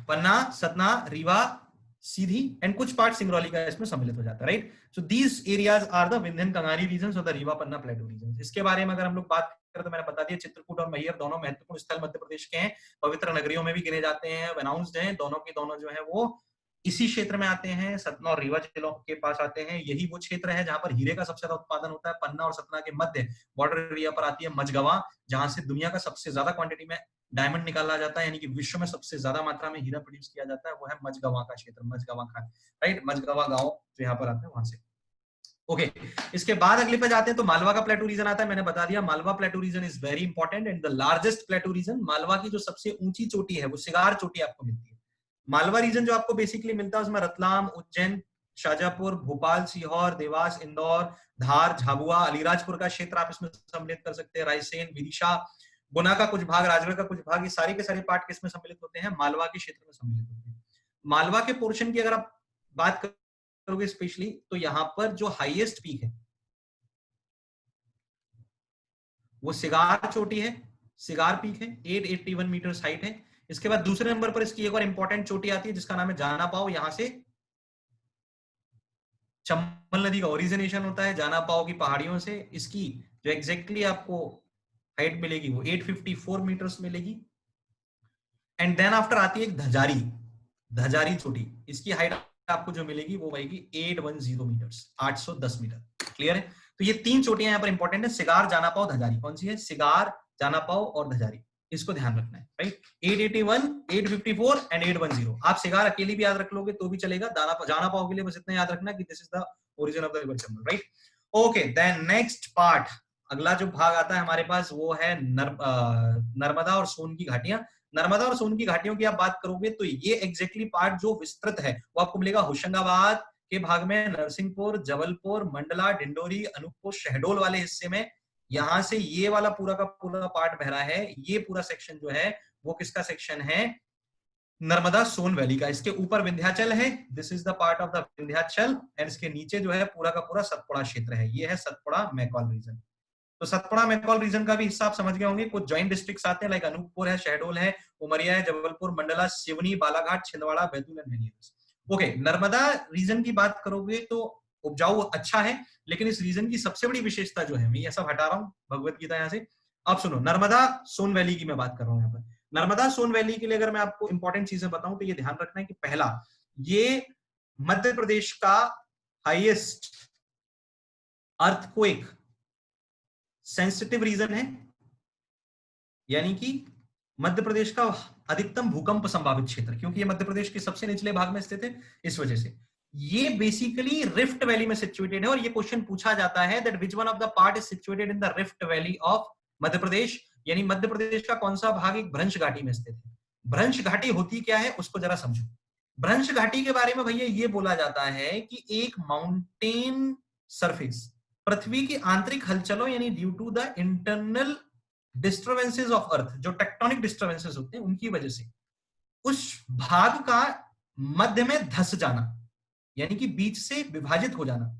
Panna, Satna, Rewa, Sidhi and कुछ पार्ट सिंगरौली का इसमें सम्मिलित हो जाता है, right. So these areas are the Vindhyan Kangari regions और the Rewa Panna plateau regions. इसके बारे में अगर हम लोग बात करें तो मैंने बता दिया चित्रकूट और मैहर दोनों महत्वपूर्ण स्थल मध्य प्रदेश के हैं, पवित्र नगरियों में भी गिने जाते हैं, अनाउंस्ड हैं, दोनों के दोनों जो है वो इसी क्षेत्र में आते हैं, सतना और रीवा जिलों के पास आते हैं। यही वो क्षेत्र है जहां पर हीरे का सबसे ज्यादा उत्पादन होता है। पन्ना और सतना के मध्य बॉर्डर एरिया पर आती है मझगवा, जहां से दुनिया का सबसे ज्यादा क्वांटिटी में डायमंड निकाला जाता है, यानी कि विश्व में सबसे ज्यादा मात्रा में हीरा प्रोड्यूस किया जाता है, वो है मझगवा का क्षेत्र, मझगवा खान, राइट। मझगवा गांव जो यहाँ पर आता है वहां से। ओके इसके बाद अगले पे जाते हैं तो मालवा का प्लेटू रीजन आता है। मैंने बता दिया Malwa plateau region is very important and the largest plateau region. Malwa की जो सबसे ऊंची चोटी है वो सिगार चोटी आपको मिलती है। मालवा रीजन जो आपको बेसिकली मिलता है उसमें रतलाम, उज्जैन, शाजापुर, भोपाल, सीहोर, देवास, इंदौर, धार, झाबुआ, अलीराजपुर का क्षेत्र आप इसमें सम्मिलित कर सकते हैं। रायसेन, विदिशा, गुना का कुछ भाग, राजगढ़ का कुछ भाग, ये सारे के सारे पार्ट किसमें सम्मिलित होते हैं? मालवा के क्षेत्र में सम्मिलित होते हैं। मालवा के पोर्शन की अगर आप बात करोगे स्पेशली तो यहां पर जो हाईएस्ट पीक है वो सिगार चोटी है, सिगार पीक है, 881 मीटर हाइट है। इसके बाद दूसरे नंबर पर इसकी एक और इंपॉर्टेंट चोटी आती है जिसका नाम है जाना पाओ। यहां से चंबल नदी का ओरिजिनेशन होता है जाना पाओ की पहाड़ियों से। इसकी जो एग्जैक्टली आपको हाइट मिलेगी वो 854 मीटर्स मिलेगी। एंड देन आफ्टर आती है एक धजारी, धजारी चोटी। इसकी हाइट आपको जो मिलेगी वो आएगी 810 मीटर्स, 810 मीटर। क्लियर है? तो ये तीन चोटियां यहाँ पर इंपॉर्टेंट है, सिगार, जाना पाओ, धजारी। कौन सी है? सिगार, जाना पाओ और धजारी। इसको ध्यान रखना है, राइट? 881, 854 एंड 810। आप सिगार अकेली भी याद रख लोगे तो भी चलेगा। जाना पाओ के लिए बस इतना याद रखना कि this is the origin of the river Chambal, right? Okay, then next part, अगला जो भाग आता है हमारे पास वो है नर्मदा और सोन की घाटियां। नर्मदा और सोन की घाटियों की आप बात करोगे तो ये एग्जैक्टली पार्ट जो विस्तृत है वो आपको मिलेगा होशंगाबाद के भाग में, नरसिंहपुर, जबलपुर, मंडला, डिंडोरी, अनूपपुर, शहडोल वाले हिस्से में। यहां से ये वाला पूरा का पूरा पार्ट बह रहा है। ये पूरा सेक्शन जो है वो किसका सेक्शन है? नर्मदा सोन वैली का। इसके ऊपर विंध्याचल है, this is the part of the Vindhyachal. And इसके नीचे जो है पूरा का पूरा सतपुड़ा क्षेत्र है, ये है सतपुड़ा मैकॉल रीजन। तो सतपुड़ा मैकॉल रीजन का भी हिस्सा आप समझ गए होंगे। कुछ जॉइंट डिस्ट्रिक्ट्स आते हैं, लाइक अनूपपुर है, शहडोल है, उमरिया है, Jabalpur, Mandla, Seoni, Balaghat, Chhindwara, Betul and many others. Okay, Narmada region की बात करोगे तो उपजाऊ अच्छा है, लेकिन इस रीजन की सबसे बड़ी विशेषता जो है, मैं ये सब हटा रहा हूँ भगवत गीता यहाँ से। अब सुनो, नर्मदा सोन वैली की मैं बात कर रहा हूँ यहाँ पर। नर्मदा सोन वैली के लिए अगर मैं आपको इंपॉर्टेंट चीजें बताऊं तो ये ध्यान रखना है कि पहला, ये मध्य प्रदेश का हाईएस्ट अर्थक्वेक सेंसिटिव रीजन है, यानी कि मध्य प्रदेश का अधिकतम भूकंप संभावित क्षेत्र, क्योंकि ये मध्य प्रदेश के सबसे निचले भाग में स्थित है, इस वजह से ये बेसिकली रिफ्ट वैली में सिचुएटेड है। और ये क्वेश्चन पूछा जाता है that which one of the part is situated in the rift valley of Madhya Pradesh, यानी मध्य प्रदेश का कौन सा भाग एक भ्रंश घाटी में स्थित है। भ्रंश घाटी होती क्या है उसको जरा समझो। भ्रंश घाटी के बारे में भैया ये बोला जाता है कि एक माउंटेन सरफेस पृथ्वी की आंतरिक हलचलों, यानी due to the internal disturbances of earth, जो टेक्टोनिक डिस्टर्बेंसेस होते हैं उनकी वजह से उस भाग का मध्य में धस जाना, यानी कि बीच से विभाजित हो जाना।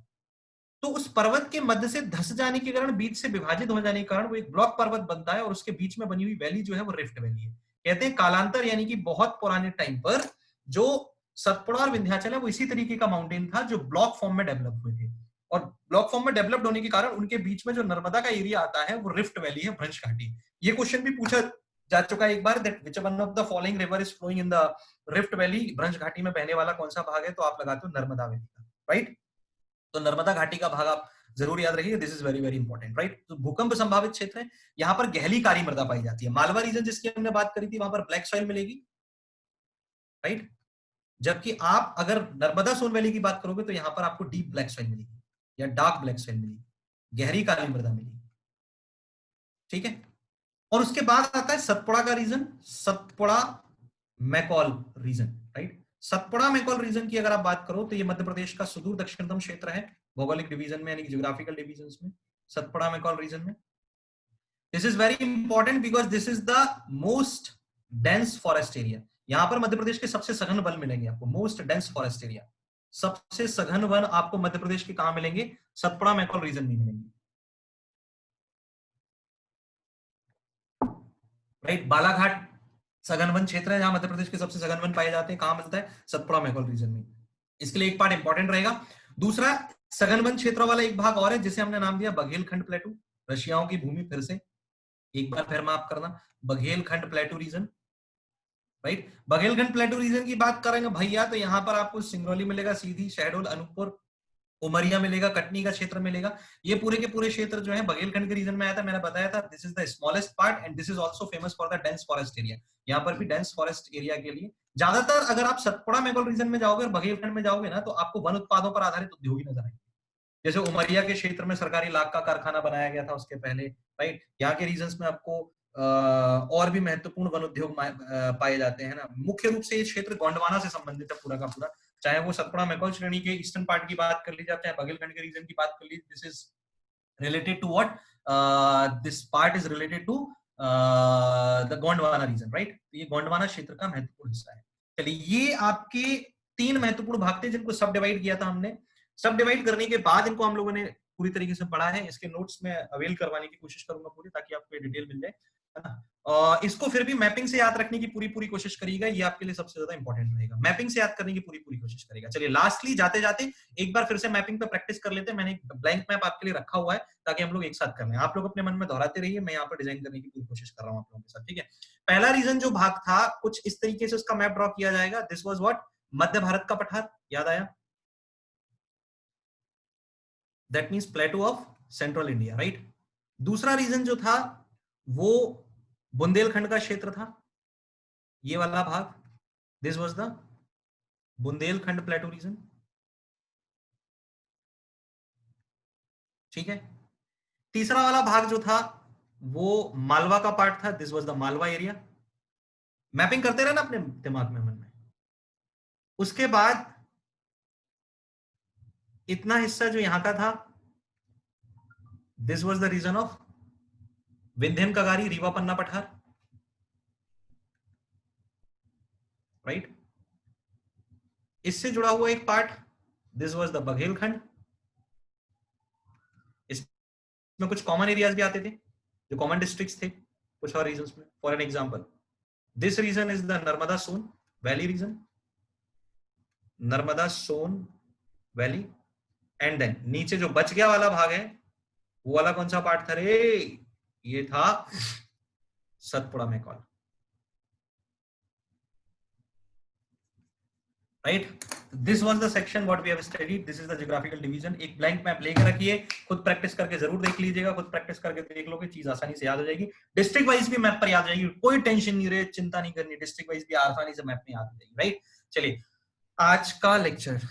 तो उस पर्वत के मध्य से धस जाने के कारण, बीच से विभाजित हो जाने के कारण वो एक ब्लॉक पर्वत बनता है और उसके बीच में बनी हुई वैली जो है वो रिफ्ट वैली है। कहते हैं कालांतर, यानी कि बहुत पुराने टाइम पर जो सतपुड़ा और विंध्याचल है वो इसी तरीके का माउंटेन था जो ब्लॉक फॉर्म में डेवलप हुए थे। और ब्लॉक फॉर्म में डेवलप्ड होने के कारण उनके बीच में जो नर्मदा का एरिया आता है वो रिफ्ट वैली है, भ्रंश घाटी। ये क्वेश्चन भी पूछा जा चुका है एक बार, that which one of the following river is flowing in the rift valley. भ्रंश घाटी में बहने वाला कौन सा भाग है? तो आप लगाते हो नर्मदा वैली का, राइट? तो नर्मदा घाटी का भाग आप जरूर याद रखिए, this is very very important, right? तो भूकंप संभावित क्षेत्र है, यहाँ पर गहली कारी मृदा पाई जाती है। मालवा रीजन जिसकी हमने बात करी थी वहां पर ब्लैक सॉइल मिलेगी, राइट? जबकि आप अगर नर्मदा सोन वैली की बात करोगे तो यहाँ पर आपको डीप ब्लैक सॉइल मिलेगी या डार्क ब्लैक सॉइल मिलेगी, गहरी काली मृदा मिलेगी, ठीक है? और उसके बाद आता है सतपुड़ा का region, Satpura Maikal region, right? Satpura Maikal region की अगर आप बात करो तो ये मध्य प्रदेश का सुदूर दक्षिणतम क्षेत्र है भौगोलिक डिवीजन में, यानी कि ज्योग्राफिकल डिवीजन में, सतपुड़ा मैकॉल रीजन में। This is very important because this is the most dense forest area. यहां पर मध्य प्रदेश के सबसे सघन वन मिलेंगे आपको, मोस्ट डेंस फॉरेस्ट एरिया, सबसे सघन वन आपको मध्य प्रदेश के कहां मिलेंगे? सतपुड़ा मैकॉल रीजन में मिलेंगे, राइट? बालाघाट सघन वन क्षेत्र है जहां मध्य प्रदेश के सबसे सघन वन पाए जाते हैं, कहां मिलता है? सतपुड़ा मैकॉल रीजन में। इसके लिए एक पार्ट इंपॉर्टेंट रहेगा। दूसरा सघन वन क्षेत्र वाला एक भाग और है जिसे हमने नाम दिया बघेलखंड प्लेटू, रशियाओं की भूमि। फिर से एक बार फिर माफ करना, Baghelkhand plateau region, right? Baghelkhand plateau region की बात करेंगे भैया तो यहाँ पर आपको सिंगरौली मिलेगा, सीधी, शहडोल, अनूपपुर, उमरिया मिलेगा, कटनी का क्षेत्र मिलेगा। ये पूरे के पूरे क्षेत्र जो है बघेलखंड के रीजन में आया था। मैंने बताया था this is the smallest part and this is also famous for the dense forest area. यहाँ पर भी डेंस फॉरेस्ट एरिया के लिए ज्यादातर अगर आप सतपुड़ा मैकॉल रीजन में जाओगे और बघेलखंड में जाओगे ना तो आपको वन उत्पादों पर आधारित उद्योग ही नजर आएंगे। जैसे उमरिया के क्षेत्र में सरकारी लाख का कारखाना बनाया गया था उसके पहले, राइट। यहाँ के रीजन्स में आपको और भी महत्वपूर्ण वन उद्योग पाए जाते हैं ना। मुख्य रूप से ये क्षेत्र गोंडवाना से संबंधित है पूरा का पूरा, चाहे वो सतपुड़ा मैकॉल श्रेणी के ईस्टर्न पार्ट की बात कर ली जाए, चाहे बघेलखंड के रीजन की बात कर ली। This is related to what? This part is related to the Gondwana region, right. ये गोंडवाना क्षेत्र का महत्वपूर्ण हिस्सा है। चलिए, ये आपके 3 महत्वपूर्ण भाग थे जिनको सब डिवाइड किया था हमने। सब डिवाइड करने के बाद इनको हम लोगों ने पूरी तरीके से पढ़ा है। इसके नोट्स में अवेल करवाने की कोशिश करूंगा पूरी, ताकि आपको डिटेल मिल जाए, है ना। इसको फिर भी मैपिंग से याद रखने की पूरी कोशिश करिएगा, ये आपके लिए सबसे ज्यादा इंपॉर्टेंट रहेगा। मैपिंग से याद करने की पूरी कोशिश करेगा। चलिए, लास्टली जाते जाते एक बार फिर से मैपिंग पे प्रैक्टिस कर लेते हैं। मैंने एक ब्लैंक मैप आपके लिए रखा हुआ है ताकि हम लोग एक साथ कर लें। आप लोग अपने मन में दोहराते रहिए, मैं यहाँ पर डिजाइन करने की पूरी कोशिश कर रहा हूँ आप लोगों के साथ, ठीक है। पहला रीजन जो भाग था, कुछ इस तरीके से उसका मैप ड्रॉ किया जाएगा। This was what? Madhya Bharat का पठार, याद आया? That means plateau of central India, right. दूसरा रीजन जो था वो बुंदेलखंड का क्षेत्र था, ये वाला भाग। This was the Bundelkhand plateau region, ठीक है। तीसरा वाला भाग जो था वो मालवा का पार्ट था। This was the Malwa area. Mapping करते रहना अपने दिमाग में, मन में। उसके बाद इतना हिस्सा जो यहां का था, this was the region of Vindhyan Kagari Rewa Panna पठार, राइट। इससे जुड़ा हुआ एक part, this was the Baghelkhand. इसमें कुछ कॉमन एरियाज भी आते थे, जो कॉमन डिस्ट्रिक्ट्स थे कुछ और रीजन्स में। For an example, this region is the Narmada Son valley region, Narmada Son valley. And then नीचे जो बच गया वाला भाग है, वो वाला कौन सा पार्ट था रे? ये था Satpura Maikal, right. This was the section what we have studied. This is the geographical division. एक ब्लैंक मैप लेकर रखिए, खुद प्रैक्टिस करके जरूर देख लीजिएगा। खुद प्रैक्टिस करके देख लोगे, चीज आसानी से याद हो जाएगी। डिस्ट्रिक्ट वाइज भी मैप पर याद हो जाएगी, कोई टेंशन नहीं रहे, चिंता नहीं करनी। डिस्ट्रिक्ट वाइज भी आसानी से मैप में याद हो जाएगी, राइट। चलिए, आज का लेक्चर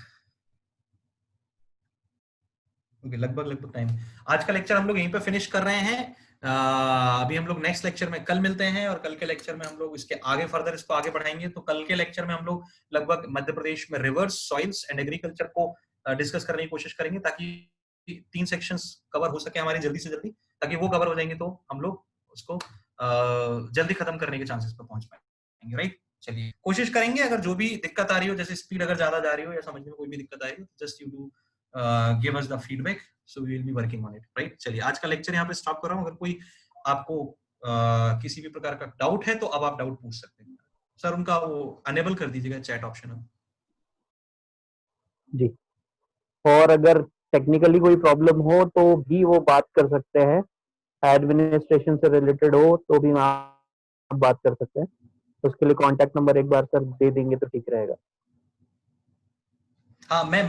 लगभग टाइम, आज का लेक्चर हम लोग यहीं पे फिनिश कर रहे हैं। अभी हम लोग नेक्स्ट लेक्चर में कल मिलते हैं, और कल के लेक्चर में हम लोग इसके आगे फर्दर इसको आगे बढ़ाएंगे। तो कल के लेक्चर में हम लोग लगभग मध्य प्रदेश में रिवर्स, सॉइल्स एंड एग्रीकल्चर को डिस्कस करने की कोशिश करेंगे, ताकि 3 सेक्शंस कवर हो सके हमारी जल्दी से जल्दी। ताकि वो कवर हो जाएंगे तो हम लोग उसको जल्दी खत्म करने के चांसेस पर पहुंच पाएंगे, राइट। चलिए, कोशिश करेंगे। अगर जो भी दिक्कत आ रही हो, जैसे स्पीड अगर ज्यादा जा रही हो या समझने में कोई भी दिक्कत आ रही हो, just you do give us the feedback, so we will be working on it, right। चलिए, आज का लेक्चर यहाँ पे स्टॉप कर रहा हूँ। अगर कोई आपको किसी भी प्रकार का डाउट है तो अब आप डाउट पूछ सकते हैं। सर, उनका वो अनेबल कर दीजिएगा चैट ऑप्शन अब। जी, और अगर टेक्निकली कोई प्रॉब्लम हो तो भी वो बात कर सकते हैं, एडमिनिस्ट्रेशन से रिलेटेड हो तो भी आप बात कर सकते हैं। तो उसके लिए कांटेक्ट नंबर एक बार सर दे देंगे तो ठीक रहेगा। हाँ, मैं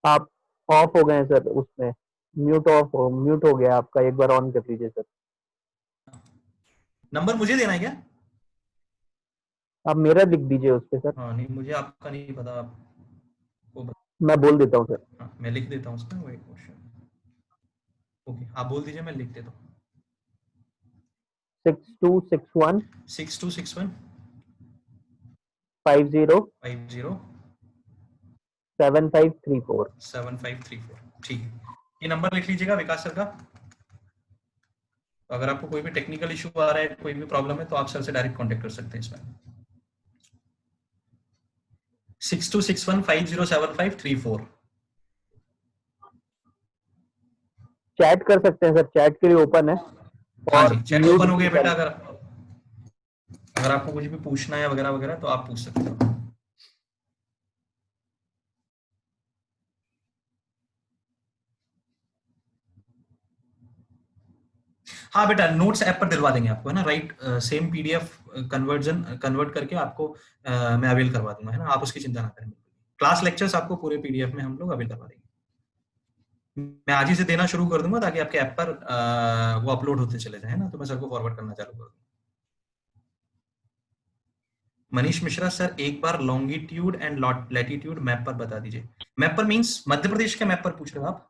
आप ऑफ हो गए हैं सर, उसमें म्यूट हो गया आपका, एक बार ऑन कर लीजिए सर। नंबर मुझे देना है क्या? आप मेरा लिख दीजिए उस पे सर। हाँ, नहीं, मुझे आपका नहीं पता, आपको मैं बोल देता हूँ सर। हाँ, मैं लिख देता हूँ उसमें, वो एक क्वेश्चन। ओके, आप बोल दीजिए, मैं लिख देता हूँ। 6261 6261 50 50 7534। 7534, ठीक है। ये नंबर लिख लीजिएगा विकास सर का। अगर आपको कोई भी टेक्निकल इशू आ रहा है, कोई भी प्रॉब्लम है, तो आप सर से डायरेक्ट कांटेक्ट कर सकते हैं इसमें। 6261507534। चैट कर सकते हैं सर, चैट के लिए ओपन है। हाँ और जी, चैट ओपन हो गया बेटा। अगर आपको कुछ भी पूछना है वगैरह वगैरह तो आप पूछ सकते हो। हाँ बेटा, नोट्स ऐप पर दिलवा देंगे आपको, है ना, राइट। सेम पीडीएफ कन्वर्ट करके आपको मैं अवेल करवा दूंगा, है ना। आप उसकी चिंता ना करें। क्लास लेक्चर्स आपको पूरे पीडीएफ में हम लोग अवेल करवा देंगे। मैं आज ही से देना शुरू कर दूंगा ताकि आपके ऐप पर वो अपलोड होते चले जाए, है ना। तो मैं सर को फॉरवर्ड करना चालू कर दूंगा। मनीष मिश्रा सर, एक बार लॉन्गिट्यूड एंड लैटिट्यूड मैप पर बता दीजिए। मैप पर मींस मध्य प्रदेश के मैप पर पूछ रहे हो आप?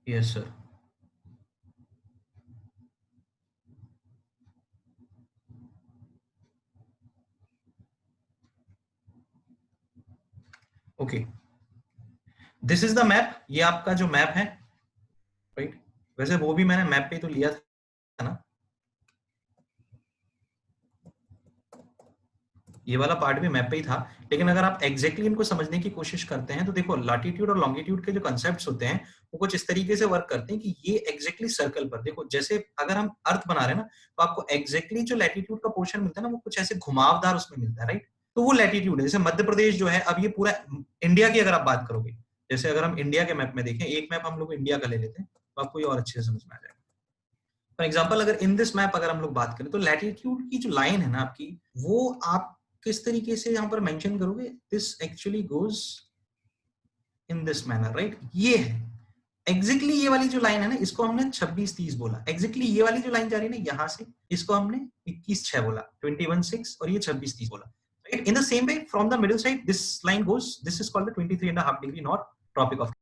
Yes sir. Okay, this is the map. ये आपका जो मैप है, राइट? वैसे वो भी मैंने मैप पे तो लिया था ना, ये वाला पार्ट भी मैप पे ही था। लेकिन अगर आप एग्जैक्टली इनको समझने की कोशिश करते हैं तो देखो, लैटिट्यूड और लॉन्गिट्यूड के जो कंसेप्ट्स होते हैं वो कुछ इस तरीके से वर्क करते हैं कि ये एग्जैक्टली सर्कल पर देखो, जैसे अगर हम अर्थ बना रहे हैं ना, तो आपको एग्जैक्टली जो लैटिट्यूड का पोर्शन मिलता है ना, वो कुछ ऐसे घुमावदार उसमें मिलता है, राइट? तो वो लैटिट्यूड है। जैसे मध्य प्रदेश जो है, अब ये पूरा इंडिया की अगर आप बात करोगे, जैसे अगर हम इंडिया के मैप में देखें, एक मैप हम लोग इंडिया का ले लेते हैं, तो आपको ये और अच्छे से समझ में आ जाएगा। फॉर एग्जाम्पल, अगर इन दिस मैप अगर हम लोग बात करें, तो लैटिट्यूड की जो लाइन है ना आपकी, वो आप किस तरीके से यहाँ पर मेंशन करोगे? This actually goes in this manner, right? ये है एग्जैक्टली ये वाली जो लाइन है ना, इसको हमने 26-30 बोला। एग्जैक्टली ये वाली जो लाइन जा रही है ना यहाँ से, इसको हमने 21-6 बोला, 21-6, और ये 26-30 बोला, right? In the same way from the middle side this line goes, this is called the 23.5 degree north, tropic of